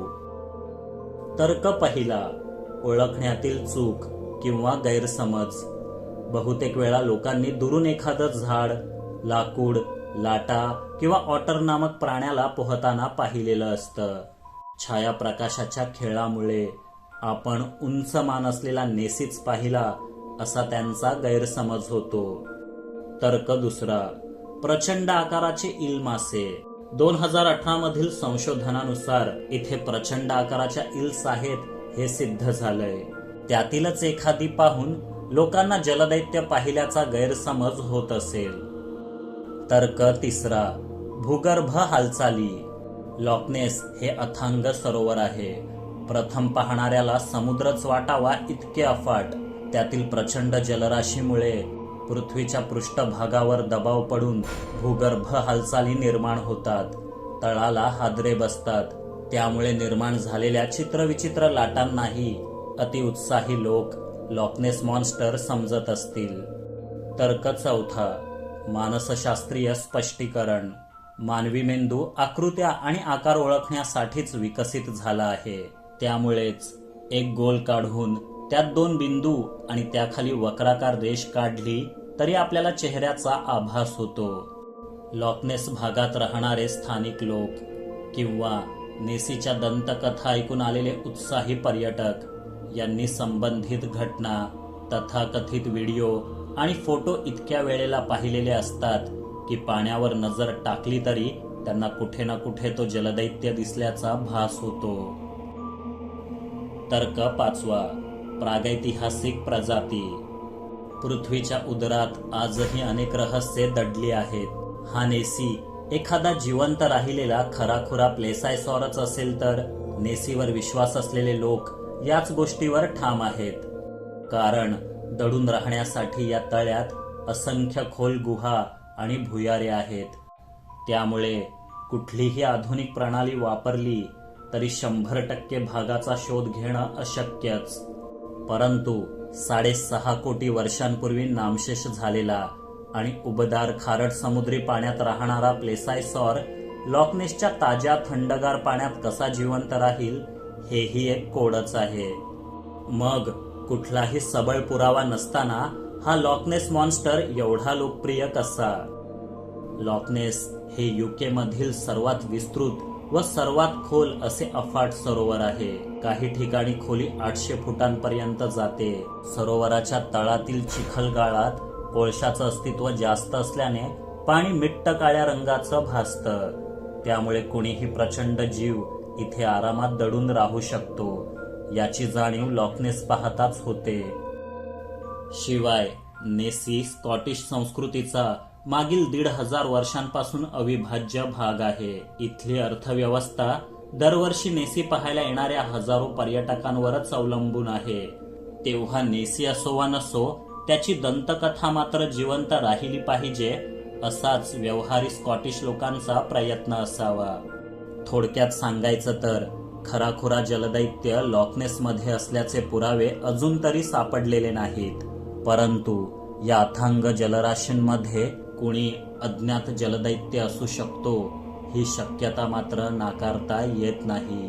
तर्क पहिला, ओळखण्यातील चूक किंवा गैरसमज. बहुतेक वेळा लोकांनी दुरून एखादं झाड, लाकूड, लाटा किंवा ऑटर नामक प्राण्याला पोहताना पाहिलेलं असतं. छायाप्रकाशाच्या खेळामुळे आपण उंच मान असलेला नेसीच पाहिला असा त्यांचा गैरसमज होतो. तर्क दुसरा, प्रचंड आकाराचे इल मासे. 2018 मधील संशोधनानुसार इथे प्रचंड आकाराच्या इल्स आहेत हे सिद्ध झालंय. त्यातीलच एखादी पाहून लोकांना जलदैत्य पाहिल्याचा गैरसमज होत असेल. तर्क तिसरा, भूगर्भ हालचाली. लॉकनेस हे अथांग सरोवर आहे. प्रथम पाहणाऱ्याला समुद्रच वाटावा इतके अफाट. त्यातील प्रचंड जलराशीमुळे पृथ्वीच्या पृष्ठभागावर दबाव पडून भूगर्भ हालचाली निर्माण होतात. तळाला हादरे बसतात. त्यामुळे निर्माण झालेल्या चित्रविचित्र लाटांनाही अतिउत्साही लोक लॉकनेस मॉन्स्टर समजत असतील. तर्क चौथा, मानसशास्त्रीय स्पष्टीकरण. मानवी मेंदू आकृत्या आणि आकार ओळखण्यासाठीच विकसित झाला आहे. त्यामुळेच एक गोल काढून त्यात 2 बिंदू आणि त्याखाली वक्राकार रेष काढली तरी आपल्याला चेहऱ्याचा आभास होतो. लॉकनेस भागात राहणारे स्थानिक लोक किंवा नेसीच्या दंतकथा ऐकून आलेले उत्साही पर्यटक यांनी संबंधित घटना, तथाकथित व्हिडिओ आणि फोटो इतक्या वेळेला पाहिलेले असतात की पाण्यावर नजर टाकली तरी त्यांना कुठे ना कुठे तो जलदैत्य दिसल्याचा भास होतो. तर्क पाचवा, प्रागैतिहासिक प्रजाती. पृथ्वीच्या उदरात आजही अनेक रहस्ये दडली आहेत. हा नेसी एखादा जिवंत राहिलेला खराखुरा प्लेसायसॉरच असेल तर नेसीवर विश्वास असलेले लोक याच गोष्टीवर ठाम आहेत. कारण दडून राहण्यासाठी या तळ्यात असंख्य खोल गुहा आणि भुयारे आहेत. त्यामुळे कुठलीही आधुनिक प्रणाली वापरली तरी 100% भागाचा शोध घेणं अशक्यच. परंतु 6.5 कोटी वर्षांपूर्वी नामशेष झालेला आणि उबदार खारट समुद्री पाण्यात राहणारा प्लेसायसॉर लॉकनेसच्या ताज्या थंडगार पाण्यात कसा जिवंत राहील हेही एक कोडच आहे. मग कुठलाही सबळ पुरावा नसताना हा लॉकनेस मॉन्स्टर एवढा लोकप्रिय कसा? लॉकनेस हे UK मधील सर्वात विस्तृत व सर्वात खोल असे अफाट सरोवर आहे. काही ठिकाणी खोली 800 फुटांपर्यंत जाते. सरोवराच्या तळातील चिखलगाळात कोळशाचं अस्तित्व जास्त असल्याने पाणी मिट्ट काळ्या रंगाचं भासतं. त्यामुळे कुणीही प्रचंड जीव इथे आरामात दडून राहू शकतो याची जाणीव लॉकनेस पाहताच होते. शिवाय नेसी स्कॉटिश संस्कृतीचा मागील 1500 वर्षांपासून अविभाज्य भाग आहे. इथली अर्थव्यवस्था दरवर्षी नेसी पाहायला येणाऱ्या हजारो पर्यटकांवरच अवलंबून आहे. तेव्हा नेसी असो वा नसो, त्याची दंतकथा मात्र जिवंत राहिली पाहिजे, असाच व्यवहारी स्कॉटिश लोकांचा प्रयत्न असावा. थोडक्यात सांगायचं तर खराखुरा जलदैत्य लॉकनेसमध्ये असल्याचे पुरावे अजून तरी सापडलेले नाहीत. परंतु या अथांग जलराशींमध्ये कुणी अज्ञात जलदैत्य असू शकतो, ही शक्यता मात्र नाकारता येत नाही.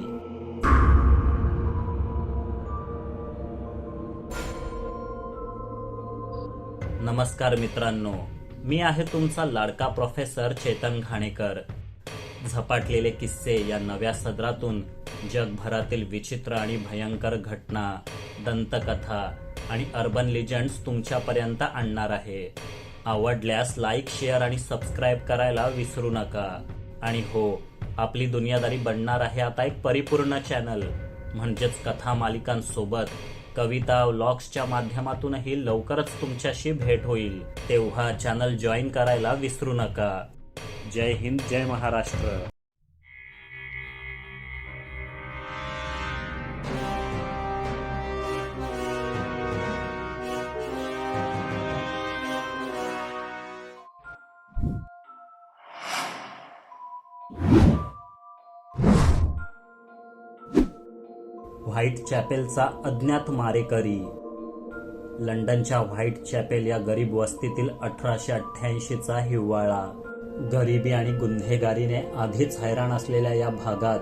नमस्कार मित्रांनो, मी आहे तुमचा लाडका प्रोफेसर चेतन घाणेकर. झपाटलेले किस्से या नव्या सदरातून जगभरातील विचित्र आणि भयंकर घटना, दंतकथा आणि अर्बन लिजंड्स तुमच्यापर्यंत आणणार आहे. आवडल्यास लाईक, शेअर आणि सबस्क्राईब करायला विसरू नका. आणि हो, आपली दुनियादारी बनणार आहे आता एक परिपूर्ण चॅनल, म्हणजेच कथा मालिकांसोबत कविता व्लॉग्सच्या माध्यमातूनही लवकरच तुमच्याशी भेट होईल. तेव्हा चॅनल जॉईन करायला विसरू नका. जय हिंद, जय महाराष्ट्र. व्हाईट चॅपेलचा अज्ञात मारेकरी. लंडनच्या व्हाईट चॅपेल या गरीब वस्तीतील 1888चा हिवाळा. गरिबी आणि गुन्हेगारीने आधीच हैराण असलेल्या या भागात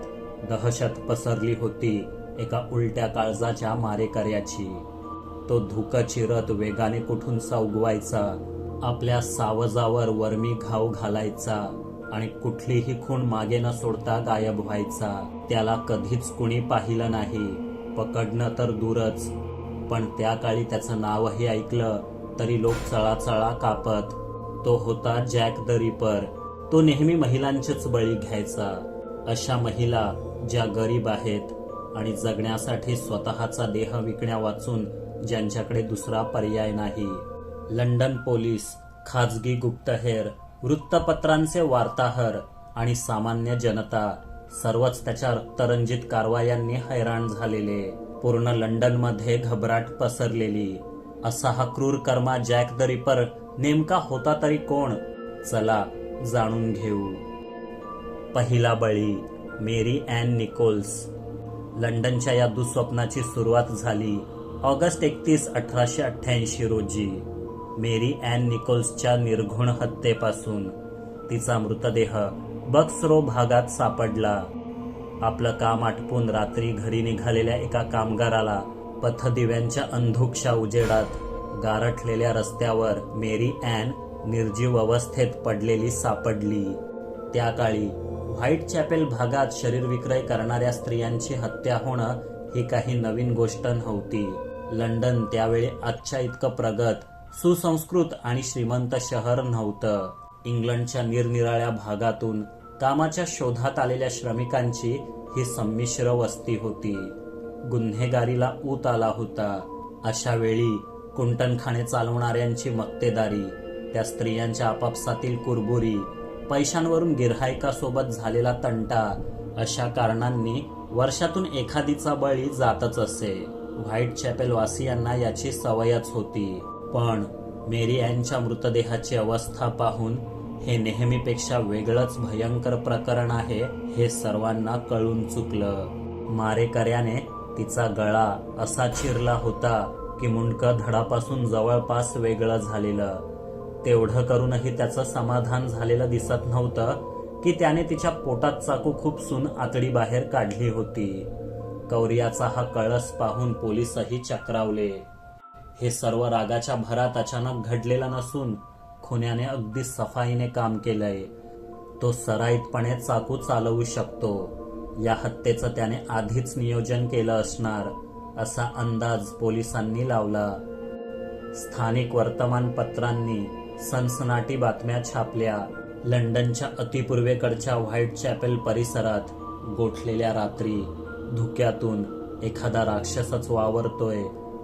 दहशत पसरली होती एका उलट्या काळजाच्या मारेकऱ्याची. तो धुकं चिरत वेगाने कुठून उगवायचा, आपल्या सावजावर वर्मी घाव घालायचा आणि कुठलीही खूण मागे न सोडता गायब व्हायचा. त्याला कधीच कुणी पाहिलं नाही, पकडणं तर दूरच. पण त्या काळी त्याचं नावही ऐकलं तरी लोक चळाचळा कापत. तो होता जॅक द रिपर. तो नेहमी महिलांचेच बळी घ्यायचा. अशा महिला ज्या गरीब आहेत आणि जगण्यासाठी स्वतःचा देह विकण्या वाचून ज्यांच्याकडे दुसरा पर्याय नाही. लंडन पोलीस, खाजगी गुप्तहेर, वृत्तपत्रांचे वार्ताहर आणि सामान्य जनता सर्वच त्याच्या रक्तरंजित कारवायांनी हैराण झालेले. पूर्ण लंडनमध्ये घबराट पसरलेली. असा हा क्रूर कर्मा जॅक द रिपर नेमका होता तरी कोण? चला जाणून घेऊ. पहिला बळी, मेरी ॲन निकोल्स. लंडनच्या या दुःस्वप्नाची सुरुवात झाली ऑगस्ट 31, 1888 रोजी मेरी ॲन निकोल्सच्या निर्घुण हत्येपासून. तिचा मृतदेह बक्सरो भागात सापडला. आपलं काम आटपून रात्री घरी निघालेल्या एका कामगाराला पथदिव्यांच्या अंधुकशा उजेडात गारठलेल्या रस्त्यावर मेरी ॲन निर्जीव अवस्थेत पडलेली सापडली. त्या काळी व्हाईट चॅपेल भागात शरीरविक्रय करणाऱ्या स्त्रियांची हत्या होणं ही काही नवीन गोष्ट नव्हती. लंडन त्यावेळी आजच्या इतकं प्रगत, सुसंस्कृत आणि श्रीमंत शहर नव्हतं. इंग्लंडच्या निरनिराळ्या भागातून कामाच्या शोधात आलेल्या श्रमिकांची ही संमिश्र वस्ती होती. गुन्हेगारीला ऊत आला होता. अशा वेळी कुंटणखाने चालवणाऱ्यांची मक्तेदारी, त्या स्त्रियांच्या आपापसातील कुरबुरी, पैशांवरून गिऱ्हाईकासोबत झालेला तंटा, अशा कारणांनी वर्षातून एखादीचा बळी जातच असे. व्हाईट चॅपेल वासियांना याची सवयच होती. पण मेरी ॲनच्या मृतदेहाची अवस्था पाहून हे नेहमीपेक्षा वेगळंच भयंकर प्रकरण आहे हे सर्वांना कळून चुकलं. मारेकऱ्याने तिचा गळा असा चिरला होता की मुंडकं धडापासून जवळपास वेगळं झालेलं. तेवढं करूनही त्याचं समाधान झालेलं दिसत नव्हतं की त्याने तिच्या पोटात चाकू खुपसून आतडी बाहेर काढली होती. कौर्याचा हा कळस पाहून पोलीसही चक्रावले. हे सर्व रागाच्या भरात अचानक घडलेलं नसून खुन्याने अगदी सफाईने काम केलंय. तो सराईतपणे चाकू चालवू शकतो. या हत्येचं त्याने आधीच नियोजन केलं असणार असा अंदाज पोलिसांनी लावला. स्थानिक वर्तमानपत्रांनी सनसनाटी बातम्या छापल्या. लंडनच्या अतिपूर्वेकडच्या व्हाईट चॅपेल परिसरात गोठलेल्या रात्री धुक्यातून एखादा राक्षसच वावरतोय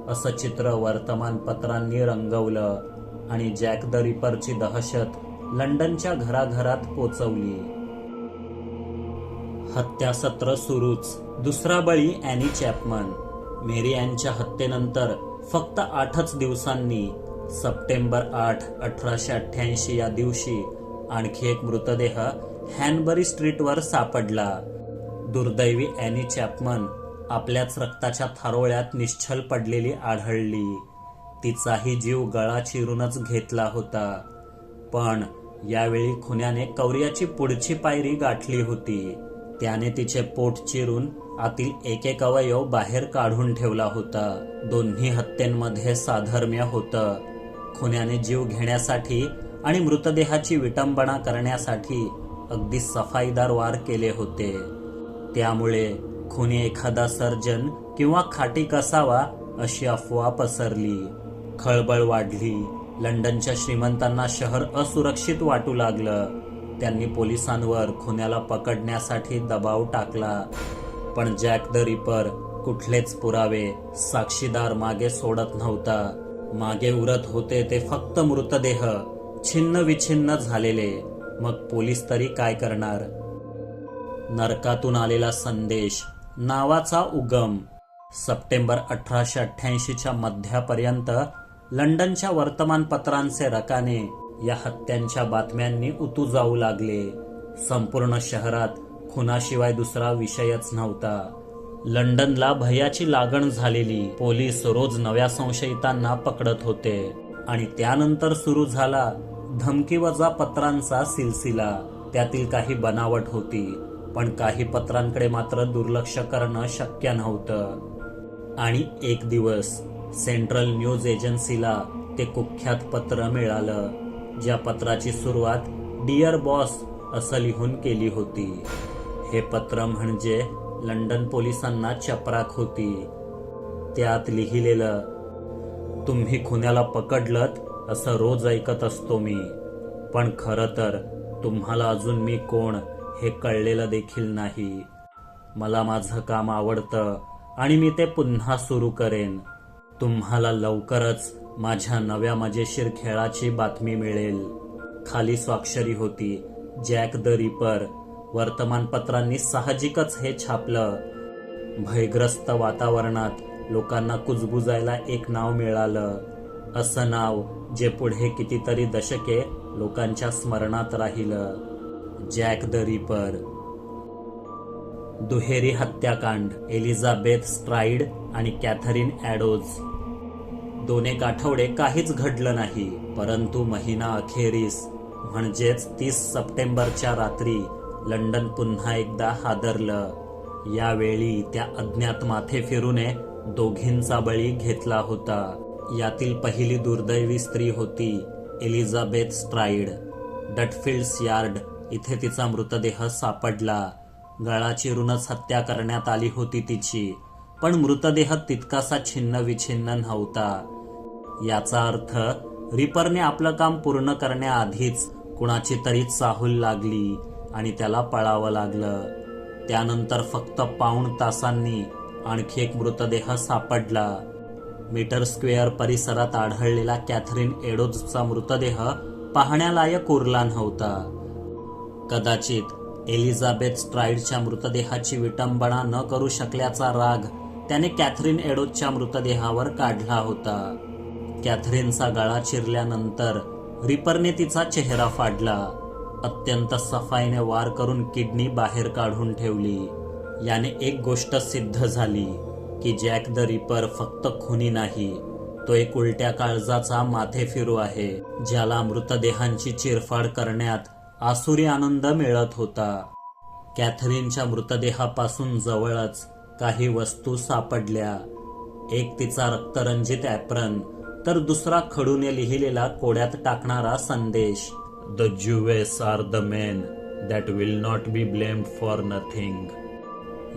असं चित्र वर्तमानपत्रांनी रंगवलं आणि जॅक द रिपरची दहशत लंडनच्या घराघरात पोचवली. हत्यासत्र सुरूच. दुसरा बळी ॲनी चॅपमन. मेरी ॲनच्या हत्येनंतर फक्त 8च दिवसांनी सप्टेंबर 8, 1888 या दिवशी आणखी एक मृतदेह हॅनबरी स्ट्रीटवर सापडला. दुर्दैवी ॲनी चॅपमन आपल्याच रक्ताच्या थारोळ्यात निश्चल पडलेली आढळली. तिचाही जीव गळा चिरूनच घेतला होता. पण यावेळी खुन्याने कौर्याची पुढची पायरी गाठली होती. त्याने तिचे पोट चिरून आतील एक अवयव बाहेर काढून ठेवला होता. दोन्ही हत्येंमध्ये साधर्म्य होतं. खुन्याने जीव घेण्यासाठी आणि मृतदेहाची विटंबना करण्यासाठी अगदी सफाईदार वार केले होते. त्यामुळे खुनी एखादा सर्जन किंवा खाटीक असावा अशी अफवा पसरली. खळबळ वाढली. लंडनच्या श्रीमंतांना शहर असुरक्षित वाटू लागलं. त्यांनी पोलिसांवर खुन्याला पकडण्यासाठी दबाव टाकला. पण जॅक द रिपर कुठलेच पुरावे, साक्षीदार मागे सोडत नव्हता. मागे उरत होते ते फक्त मृतदेह, छिन्न विछिन्न झालेले. मग पोलीस तरी काय करणार? नरकातून आलेला संदेश नावाचा उगम. सप्टेंबर 1888च्या मध्यापर्यंत लंडनच्या वर्तमानपत्रांचे रकाने या हत्यांच्या बातम्यांनी उतू जाऊ लागले. संपूर्ण शहरात खुनाशिवाय दुसरा विषयच नव्हता. लंडनला भयाची लागण झालेली. पोलीस रोज नव्या संशयितांना पकडत होते आणि त्यानंतर सुरू झाला धमकीवजा पत्रांचा सिलसिला. त्यातील काही बनावट होती, पण काही पत्रांकडे मात्र दुर्लक्ष करणं शक्य नव्हतं. आणि एक दिवस सेंट्रल न्यूज एजन्सीला ते कुख्यात पत्र मिळालं, ज्या पत्राची सुरुवात डिअर बॉस असं लिहून केली होती. हे पत्र म्हणजे लंडन पोलिसांना चपराक होती. त्यात लिहिलेलं, तुम्ही खुन्याला पकडलत असं रोज ऐकत असतो मी, पण खरं तर तुम्हाला अजून मी कोण हे कळलेलं देखील नाही. मला माझं काम आवडतं आणि मी ते पुन्हा सुरू करेन. तुम्हाला लवकरच माझ्या नव्या मजेशीर खेळाची बातमी मिळेल. खाली स्वाक्षरी होती, जॅक द रिपर. वर्तमानपत्रांनी साहजिकच हे छापलं. भयग्रस्त वातावरणात लोकांना कुजबुजायला एक नाव मिळालं. असं नाव जे पुढे कितीतरी दशके लोकांच्या स्मरणात राहिलं, जॅक द रिपर. दुहेरी हत्याकांड. एलिझाबेथ स्ट्राइड आणि कॅथरीन ॲडोज. 2 आठवडे काहीच घडलं नाही, परंतु महिना अखेरीस म्हणजेच 30 सप्टेंबरच्या रात्री लंडन पुन्हा एकदा हादरलं. यावेळी त्या अज्ञात माथेफिरूने दोघींचा बळी घेतला होता. यातील पहिली दुर्दैवी स्त्री होती एलिझाबेथ स्ट्राइड. डटफिल्ड्स यार्ड इथे तिचा मृतदेह सापडला. गळा चिरूनच हत्या करण्यात आली होती तिची, पण मृतदेह तितकासा छिन्न विछिन्न नव्हता. याचा अर्थ रिपरने आपलं काम पूर्ण करण्याआधीच कुणाची तरी चाहूल लागली आणि त्याला पळावं लागलं. त्यानंतर फक्त पाऊण तासांनी आणखी एक मृतदेह सापडला. मीटर स्क्वेअर परिसरात आढळलेला कॅथरीन एडोजचा मृतदेह पाहण्यालायक उरला नव्हता. कदाचित एलिझाबेथ स्ट्राइडच्या मृतदेहाची विटंबना न करू शकल्याचा राग त्याने कॅथरीन एडोजच्या मृतदेहावर काढला होता. कॅथरीनचा गळा चिरल्यानंतर रिपरने तिचा चेहरा फाडला. अत्यंत सफाईने वार करून किडनी बाहेर काढून ठेवली. याने एक गोष्ट सिद्ध झाली की जॅक द रिपर फक्त खुनी नाही, तो एक उलट्या काळजाचा माथेफिरू आहे, ज्याला मृतदेहांची चिरफाड करण्यात आसुरी आनंद मिळत होता. कॅथरीनच्या मृतदेहापासून जवळच काही वस्तू सापडल्या. एक तिचा रक्तरंजित ॲप्रन, तर दुसरा खडूने लिहिलेला कोड्यात टाकणारा संदेश. The Jews are the men that will not be blamed for nothing.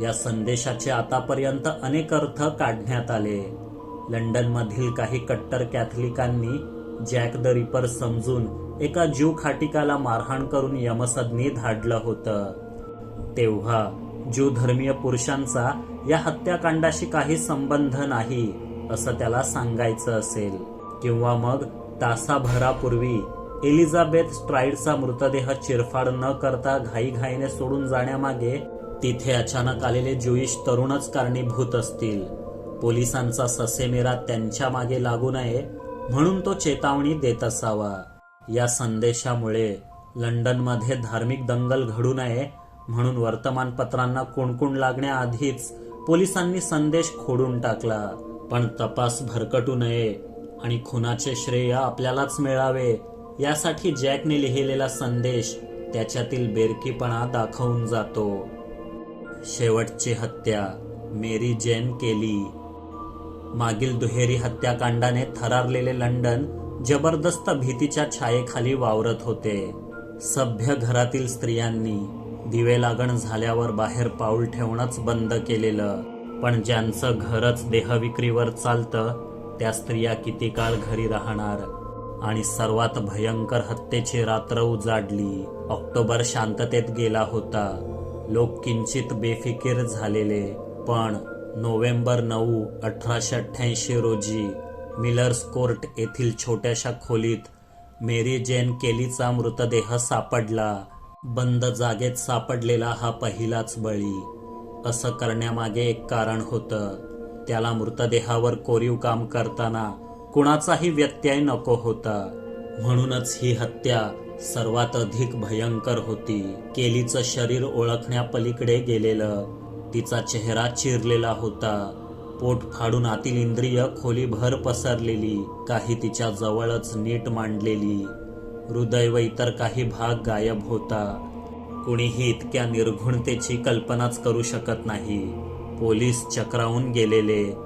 या संदेशाचे आतापर्यंत अनेक अर्थ काढण्यात आले. लंडनमधील काही कट्टर कॅथलिकांनी जॅक द रिपर समजून एका ज्यू खाटिकाला मारहाण करून यमसदनी धाडलं होतं. तेव्हा ज्यू धर्मीय पुरुषांचा या हत्याकांडाशी काही संबंध नाही, असं त्याला सांगायचं असेल. किंवा मग तासाभरापूर्वी एलिझाबेथ स्ट्राइडचा मृतदेह चिरफाड न करता घाईघाईने सोडून जाण्यामागे तिथे अचानक आलेले ज्यूइश तरुणच कारणीभूत असतील. पोलिसांचा ससेमिरा त्यांच्या मागे लागू नये म्हणून तो चेतावणी देत असावा. या संदेशामुळे लंडनमध्ये धार्मिक दंगल घडू नये म्हणून वर्तमानपत्रांना कुणकुण लागण्याआधीच पोलिसांनी संदेश खोडून टाकला. पण तपास भरकटू नये आणि खुनाचे श्रेय आपल्यालाच मिळावे यासाठी जॅकने लिहिलेला संदेश त्याच्यातील बेरकीपणा दाखवून जातो. शेवटची हत्या मेरी जेन केली. मागील दुहेरी हत्याकांडाने थरारलेले लंडन जबरदस्त भीतीच्या छायेखाली वावरत होते. सभ्य घरातील स्त्रियांनी दिवे लागण झाल्यावर बाहेर पाऊल ठेवणंच बंद केलेलं. पण ज्यांचं घरच देहविक्रीवर चालतं त्या स्त्रिया किती काळ घरी राहणार. आणि सर्वात भयंकर हत्येची रात्र उजाडली. ऑक्टोबर शांततेत गेला होता. लोक किंचित बेफिकीर झालेले. पण नोव्हेंबर 9, 1888 रोजी मिलर्स कोर्ट येथील छोट्याशा खोलीत मेरी जेन केलीचा मृतदेह सापडला. बंद जागेत सापडलेला हा पहिलाच बळी. असं करण्यामागे एक कारण होतं. त्याला मृतदेहावर कोरीव काम करताना कुणाचाही व्यत्यय नको होता. म्हणूनच ही हत्या सर्वात अधिक भयंकर होती. केलीचं शरीर ओळखण्यापलीकडे गेलेलं. तिचा चेहरा चिरलेला होता. पोट फाडून आतील इंद्रिय खोलीभर पसरलेली, काही तिच्या जवळच नीट मांडलेली. हृदय व इतर काही भाग गायब होता. कुणीही इतक्या निर्घुणतेची कल्पनाच करू शकत नाही. पोलीस चक्रावून गेलेले.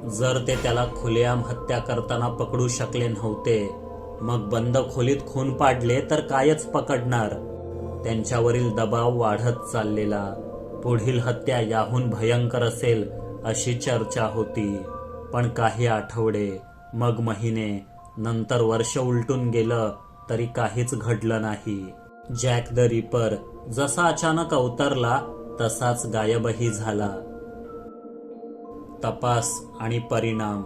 जर ते त्याला खुलेआम हत्या करताना पकडू शकले नव्हते मग बंद खोलीत खून पाडले तर कायच पकडणार. त्यांच्यावरील दबाव वाढत चाललेला. पुढील हत्या याहून भयंकर असेल अशी चर्चा होती. पण काही आठवडे, मग महिने, नंतर वर्ष उलटून गेलं तरी काहीच घडलं नाही. जॅक द रिपर जसा अचानक अवतरला तसाच गायबही झाला. तपास आणि परिणाम.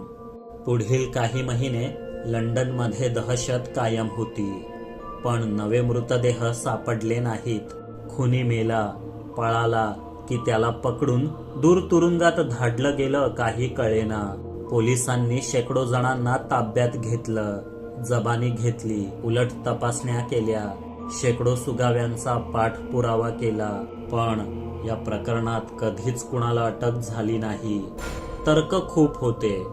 पुढील काही महिने लंडनमध्ये दहशत कायम होती. पण नवे मृतदेह सापडले नाहीत. खुनी मेला, पळाला की त्याला पकडून दूर तुरुंगात धाडलं गेलं काही कळेना. पोलिसांनी शेकडो जणांना ताब्यात घेतलं. जबानी घेतली, उलट तपासण्या केल्या, शेकडो सुगाव्यांचा पाठपुरावा केला. पण या प्रकरणात कधीच कुणाला अटक झाली नाही. तर्क खूप होते.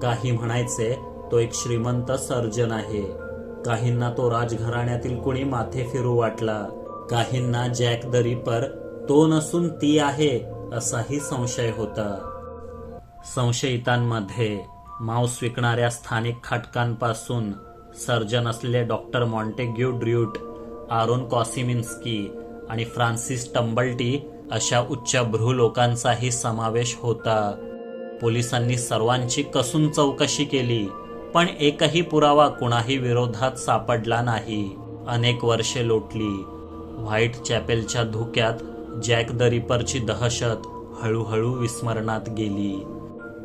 काही म्हणायचे तो एक श्रीमंत सर्जन आहे. काहींना तो राजघराण्यातील कुणी माथे फिरू वाटला. काहींना जॅक द रिपर तो नसून ती आहे असाही संशय होता. संशयितांमध्ये मांस विकणाऱ्या स्थानिक खाटकांपासून सर्जन असलेले डॉक्टर मॉन्टेग्यू ड्र्यूट, आरोन कॉसिमिन्स्की आणि फ्रान्सिस टंबल्टी अशा उच्चभ्रू लोकांचाही समावेश होता. पोलिसांनी सर्वांची कसून चौकशी केली पण एकही पुरावा कुणाही विरोधात सापडला नाही. अनेक वर्षे लोटली. व्हाईट चॅपेलच्या धुक्यात जॅक द रिपरची दहशत हळूहळू विस्मरणात गेली.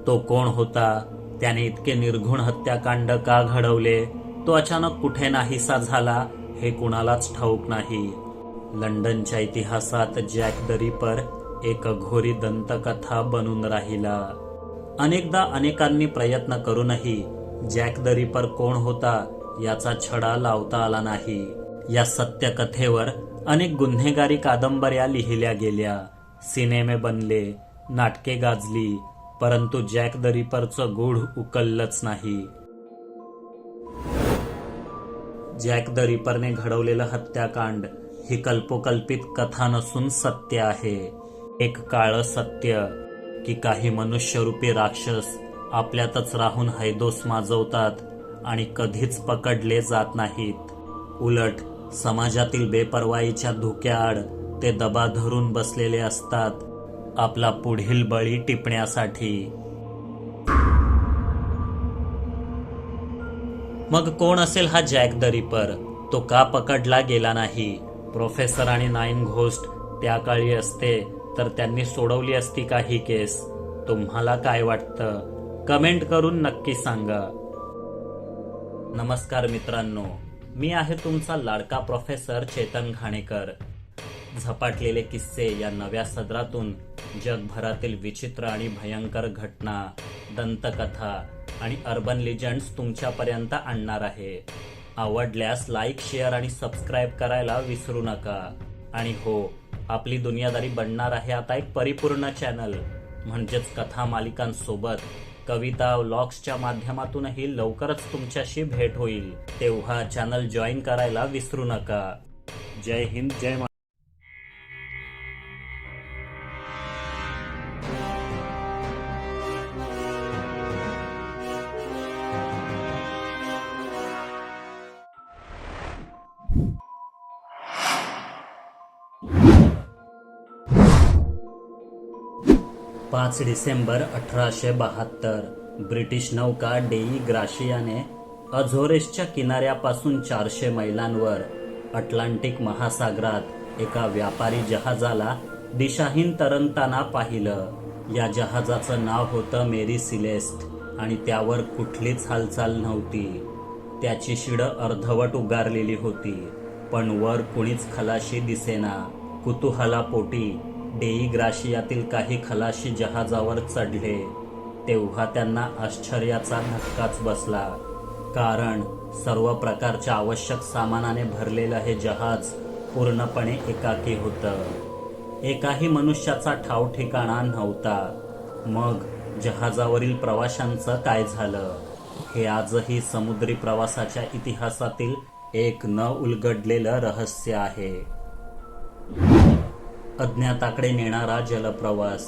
तो कोण होता? त्याने इतके निर्घुण हत्याकांड का घडवले? तो अचानक कुठे नाहीसा झाला हे कुणालाच ठाऊक नाही. लंडनच्या इतिहासात जॅक द रिपर एक अघोरी दंतकथा बनून राहिला. अनेकदा अनेकांनी प्रयत्न करूनही जॅक द रिपर कोण होता याचा छडा लावता आला नाही. या सत्यकथेवर अनेक गुन्हेगारी कादंबऱ्या लिहिल्या गेल्या, सिनेमे बनले, नाटके गाजली, परंतु जॅक द रिपरचं गूढ उकललंच नाही. जॅक द रिपरने घडवलेलं हत्याकांड ही कल्पोकल्पित कथा नसून सत्य आहे. एक काळं सत्य की काही मनुष्यरूपी राक्षस आपल्यातच राहून हैदोस माजवतात आणि कधीच पकडले जात नाहीत. उलट समाजातील बेपर्वाईच्या धुक्याआड ते दबा धरून बसलेले असतात आपला पुढील बळी टिपण्यासाठी. मग कोण असेल हा जॅक द रिपर? तो का पकडला गेला नाही? प्रोफेसर आणि नाईन घोस्ट त्या काळी असते तर त्यांनी सोडवली असती का ही केस? तुम्हाला काय वाटतं? कमेंट करून नक्की सांगा. नमस्कार मित्रांनो, मी आहे तुमचा लाडका प्रोफेसर चेतन घाणेकर. झपाटलेले किस्से या नव्या सदरातून जगभरातील विचित्र आणि भयंकर घटना, दंतकथा आणि अर्बन लिजंड्स तुमच्यापर्यंत आणणार आहे. आवडल्यास लाईक, शेअर आणि सबस्क्राईब करायला विसरू नका. आणि हो, आपली दुनियादारी बनणार आहे आता एक परिपूर्ण चॅनल, म्हणजेच कथा मालिकांसोबत कविता व्लॉग्सच्या माध्यमातूनही लवकरच तुमच्याशी भेट होईल. तेव्हा चॅनल जॉईन करायला विसरू नका. जय हिंद, जय महाराष्ट्र. 5 डिसेंबर 1872 ब्रिटिश नौका डेई ग्राशियाने अझोरेसच्या किनाऱ्यापासून 400 मैलांवर अटलांटिक महासागरात एका व्यापारी जहाजाला दिशाहीन तरंगताना पाहिलं. या जहाजाचं नाव होतं मेरी सिलेस्ट आणि त्यावर कुठलीच हालचाल नव्हती. त्याची शिडं अर्धवट उगारलेली होती, पण वर कुणीच खलाशी दिसेना. कुतूहलापोटी डेई ग्राशियातील काही खलाशी जहाजावर चढले. तेव्हा त्यांना आश्चर्याचा धक्काच बसला, कारण सर्व प्रकारच्या आवश्यक सामानाने भरलेलं हे जहाज पूर्णपणे एकाकी होतं. एकाही मनुष्याचा ठाव ठिकाणा नव्हता. मग जहाजावरील प्रवाशांचं काय झालं, हे आजही समुद्री प्रवासाच्या इतिहासातील एक न उलगडलेलं रहस्य आहे. अज्ञाताकडे नेणारा जलप्रवास.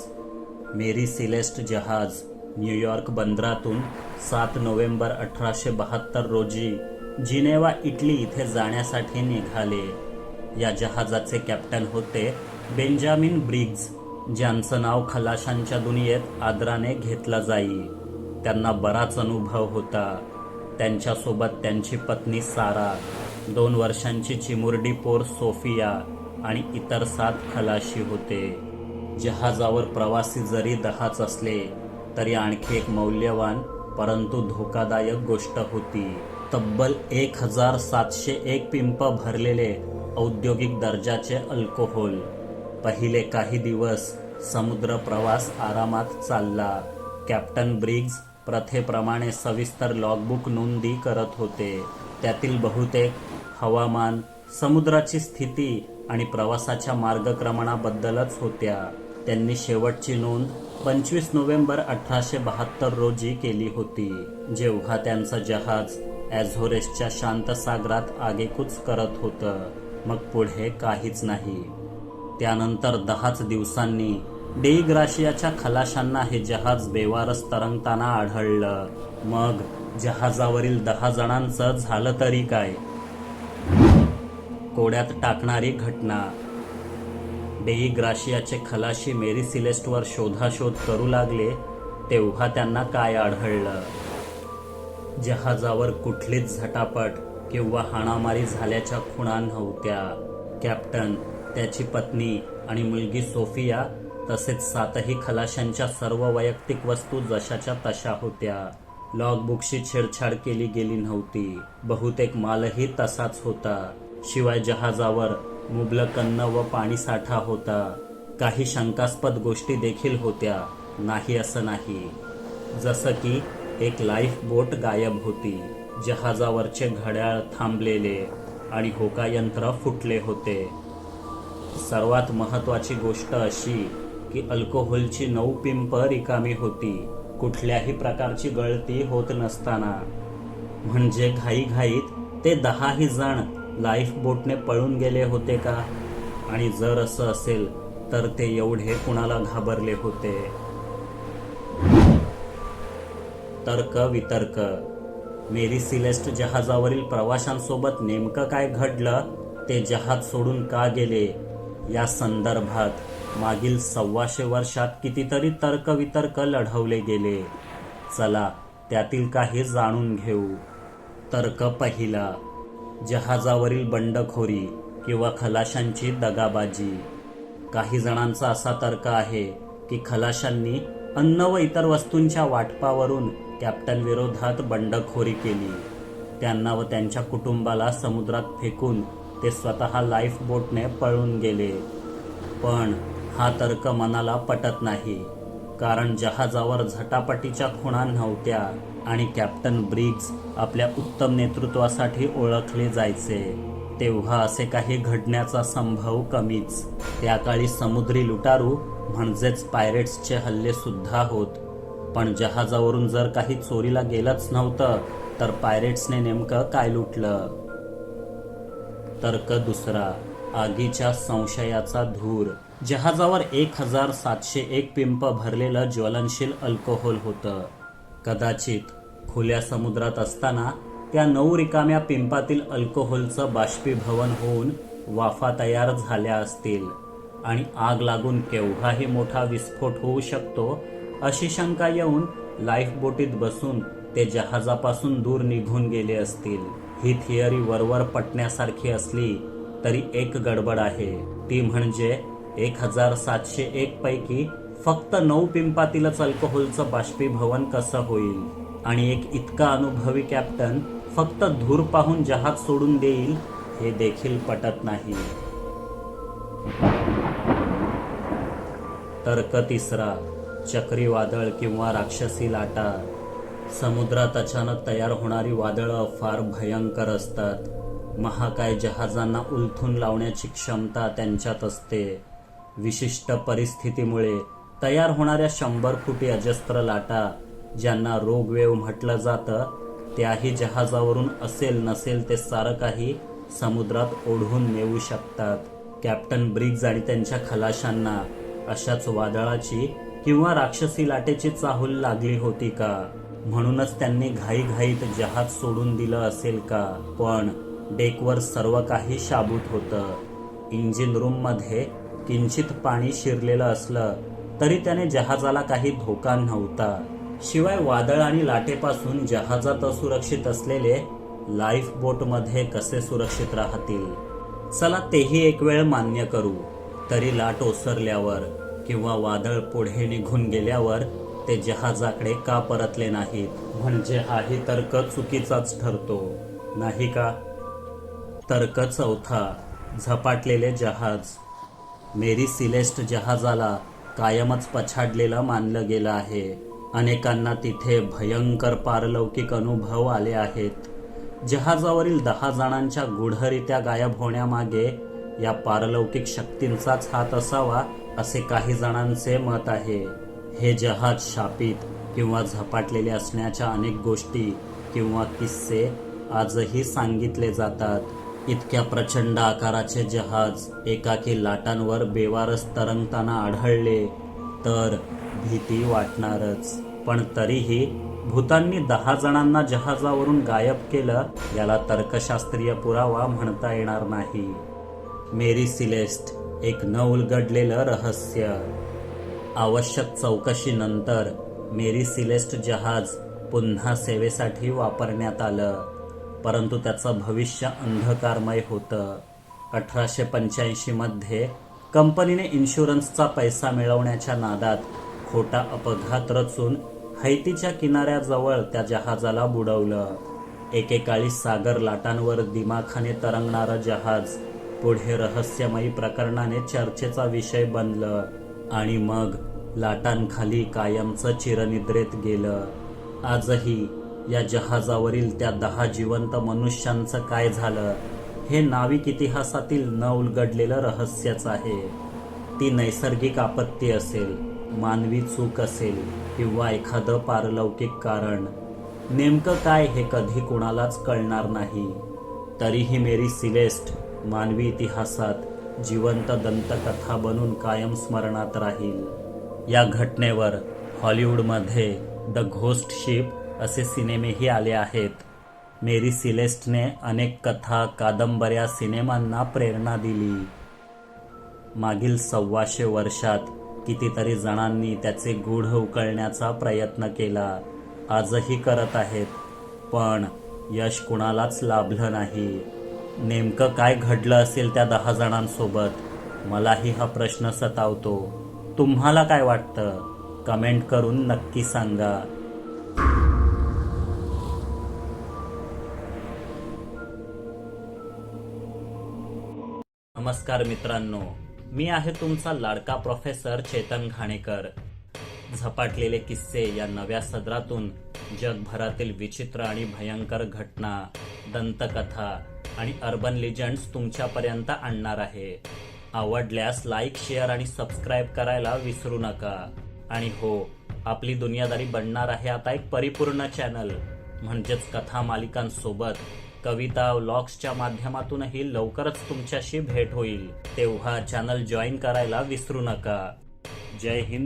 मेरी सिलेस्ट जहाज न्यूयॉर्क बंदरातून 7 नोव्हेंबर 1872 रोजी जिनेवा, इटली इथे जाण्यासाठी निघाले. या जहाजाचे कॅप्टन होते बेंजामिन ब्रिग्ज, ज्यांचं नाव खलाशांच्या दुनियेत आदराने घेतलं जाई. त्यांना बराच अनुभव होता. त्यांच्यासोबत त्यांची पत्नी सारा, 2 वर्षांची चिमुरडी पोर सोफिया आणि इतर 7 खलाशी होते. जहाजावर प्रवासी जरी 10च असले तरी आणखी एक मौल्यवान परंतु धोकादायक गोष्ट होती. तब्बल 1701 पिंप भरलेले औद्योगिक दर्जाचे अल्कोहोल. पहिले काही दिवस समुद्र प्रवास आरामात चालला. कॅप्टन ब्रिग्ज प्रथेप्रमाणे सविस्तर लॉगबुक नोंदी करत होते. त्यातील बहुतेक हवामान, समुद्राची स्थिती आणि प्रवासाच्या मार्गक्रमणाबद्दलच होत्या. त्यांनी शेवटची नोंद 25 नोव्हेंबर 1872 रोजी केली होती, जेव्हा त्यांचं जहाज ॲझोरेसच्या शांत सागरात आगेकूच करत होतं. मग पुढे काहीच नाही. त्यानंतर 10च दिवसांनी डेई ग्राशियाच्या खलाशांना हे जहाज बेवारस तरंगताना आढळलं. मग जहाजावरील 10 जणांचं झालं तरी काय? कोड्यात टाकणारी घटना. डेई ग्राशियाचे खलाशी मेरी सिलेस्टवर शोधाशोध करू लागले. तेव्हा त्यांना काय आढळलं? जहाजावर कुठलीच झटापट किंवा हाणामारी झाल्याच्या खुणा नव्हत्या. कॅप्टन, त्याची पत्नी आणि मुलगी सोफिया तसेच 7ही खलाशांच्या सर्व वैयक्तिक वस्तू जशाच्या तशा होत्या. लॉगबुकशी छेडछाड केली गेली नव्हती. बहुतेक मालही तसाच होता. शिवाय जहाजावर मुबलक अन्न व पाणी साठा होता. काही शंकास्पद गोष्टी देखील होत्या. नाही असं नाही. जसं की एक लाईफ बोट गायब होती, जहाजावरचे घड्याळ थांबलेले आणि होकायंत्र फुटले होते. सर्वात महत्त्वाची गोष्ट अशी की अल्कोहोलची 9 पिंप रिकामी होती, कुठल्याही प्रकारची गळती होत नसताना. म्हणजे घाईघाईत ते 10ही जण लाईफ बोटने पळून गेले होते का? आणि जर असं असेल तर ते एवढे कुणाला घाबरले होते? तर्क वितर्क. मेरी सिलेस्ट जहाजावरील प्रवाशांसोबत नेमकं काय घडलं, ते जहाज सोडून का गेले, या संदर्भात मागील 125 वर्षात कितीतरी तर्कवितर्क लढवले गेले. चला त्यातील काही जाणून घेऊ. तर्क पहिला, जहाजावरील बंडखोरी किंवा खलाशांची दगाबाजी. काही जणांचा असा तर्क आहे की खलाशांनी अन्न व इतर वस्तूंच्या वाटपावरून कॅप्टन विरोधात बंडखोरी केली. त्यांना व त्यांच्या कुटुंबाला समुद्रात फेकून ते स्वतः लाईफ बोटने पळून गेले. पण हा तर्क मनाला पटत नाही, कारण जहाजावर झटापटीच्या खुणा नव्हत्या आणि कॅप्टन ब्रिग्ज आपल्या उत्तम नेतृत्वासाठी ओळखले जायचे. तेव्हा असे काही घडण्याचा संभव कमीच. त्या काळी समुद्री लुटारू म्हणजेच पायरेट्सचे हल्ले सुद्धा होत. पण जहाजावरून जर काही चोरीला गेलंच नव्हतं तर पायरेट्सने नेमकं काय लुटलं? तर्क दुसरा, आगीच्या संशयाचा धूर. जहाजावर 1701 पिंप भरलेलं ज्वलनशील अल्कोहोल होतं. कदाचित खुल्या समुद्रात असताना त्या 9 रिकाम्या पिंपातील अल्कोहोलचं बाष्पीभवन होऊन वाफा तयार झाल्या असतील आणि आग लागून केव्हाही मोठा विस्फोट होऊ शकतो अशी शंका येऊन लाईफ बोटीत बसून ते जहाजापासून दूर निघून गेले असतील. ही थिअरी वरवर पटण्यासारखी असली तरी एक गडबड आहे. ती म्हणजे 1701 पैकी फक्त 9 पिंपातीलच अल्कोहोलचं बाष्पीभवन कसं होईल आणि एक इतका अनुभवी कॅप्टन फक्त धूर पाहून जहाज सोडून देईल हे देखील पटत नाही. तर्क तिसरा, चक्रीवादळ किंवा राक्षसी लाटा. समुद्रात अचानक तयार होणारी वादळं फार भयंकर असतात. महाकाय जहाजांना उलथून लावण्याची क्षमता त्यांच्यात असते. विशिष्ट परिस्थितीमुळे तयार होणाऱ्या 100 फुटी अजस्त्र लाटा, ज्यांना रोगवेव म्हटलं जातं, त्याही जहाजावरून असेल नसेल ते सारं काही समुद्रात ओढून नेऊ शकतात. कॅप्टन ब्रिग्ज आणि त्यांच्या खलाशांना अशाच वादळाची किंवा राक्षसी लाटेची चाहूल लागली होती का? म्हणूनच त्यांनी घाईघाईत जहाज सोडून दिलं असेल का? पण डेकवर सर्व काही शाबूत होतं. इंजिन रूममध्ये किंचित पाणी शिरलेलं असलं तरी त्याने जहाजाला काही धोका नव्हता. शिवाय वादळ आणि लाटेपासून जहाजात असुरक्षित असलेले लाईफ बोटमध्ये कसे सुरक्षित राहतील? चला तेही एक वेळ मान्य करू. तरी लाट ओसरल्यावर किंवा वादळ पुढे निघून गेल्यावर ते जहाजाकडे का परतले नाहीत? म्हणजे हाही तर्क चुकीचाच ठरतो, नाही का? तर्क चौथा, झपाटलेले जहाज. मेरी सिलेस्ट जहाजाला कायमच पछाडलेलं मानलं गेलं आहे. अनेकांना तिथे भयंकर पारलौकिक अनुभव आले आहेत. जहाजावरील 10 जणांच्या गूढरित्या गायब होण्यामागे या पारलौकिक शक्तींचाच हात असावा असे काही जणांचे मत आहे. हे जहाज शापित किंवा झपाटलेले असण्याच्या अनेक गोष्टी किंवा किस्से आजही सांगितले जातात. इतक्या प्रचंड आकाराचे जहाज एकाकी लाटांवर बेवारस तरंगताना आढळले तर भीती वाटणारच. पण तरीही भूतांनी 10 जणांना जहाजावरून गायब केलं याला तर्कशास्त्रीय पुरावा म्हणता येणार नाही. मेरी सिलेस्ट एक न उलगडलेलं रहस्य. आवश्यक चौकशीनंतर मेरी सिलेस्ट जहाज पुन्हा सेवेसाठी वापरण्यात आलं, परंतु त्याचं भविष्य अंधकारमय होतं. 1885 मध्ये कंपनीने इन्शुरन्सचा पैसा मिळवण्याच्या नादात खोटा अपघात रचून हैतीच्या किनाऱ्याजवळ त्या जहाजाला बुडवलं. एकेकाळी सागर लाटांवर दिमाखाने तरंगणारं जहाज पुढे रहस्यमयी प्रकरणाने चर्चेचा विषय बनलं आणि मग लाटांखाली कायमचं चिरनिद्रेत गेलं. आजही या जहाजावरील त्या 10 जिवंत मनुष्यांचं काय झालं हे नाविक इतिहासातील न उलगडलेलं रहस्यच आहे. ती नैसर्गिक आपत्ती असेल, मानवी चूक असेल किंवा एखादं पारलौकिक कारण, नेमकं काय हे कधी कुणालाच कळणार नाही. तरीही मेरी सिलेस्ट मानवी इतिहासात जिवंत दंतकथा बनून कायम स्मरणात राहील. या घटनेवर हॉलिवूडमध्ये द घोस्ट शिप असे सिनेमेही आले आहेत. मेरी सिलेस्टने अनेक कथा, कादंबऱ्या, सिनेमांना प्रेरणा दिली. मागील 125 वर्षात कितीतरी जणांनी त्याचे गूढ उकळण्याचा प्रयत्न केला, आजही करत आहेत, पण यश कुणालाच लाभलं नाही. नेमकं काय घडलं असेल त्या 10 जणांसोबत? मलाही हा प्रश्न सतावतो. तुम्हाला काय वाटतं? कमेंट करून नक्की सांगा. नमस्कार मित्रांनो, मी आहे तुमचा लाडका प्रोफेसर चेतन घाणेकर. झपाटलेले किस्से या नव्या सदरातून जगभरातील विचित्र आणि भयंकर घटना, दंतकथा आणि अर्बन लिजंड्स तुमच्यापर्यंत आणणार आहे. आवडल्यास लाईक, शेअर आणि सबस्क्राईब करायला विसरू नका. आणि हो, आपली दुनियादारी बनणार आहे आता एक परिपूर्ण चॅनल, म्हणजेच कथा मालिकांसोबत कविता व्लॉग्सच्या माध्यमातूनही लवकरच तुमच्याशी भेट होईल. तेव्हा चॅनल जॉईन करायला विसरू नका. जय हिंद.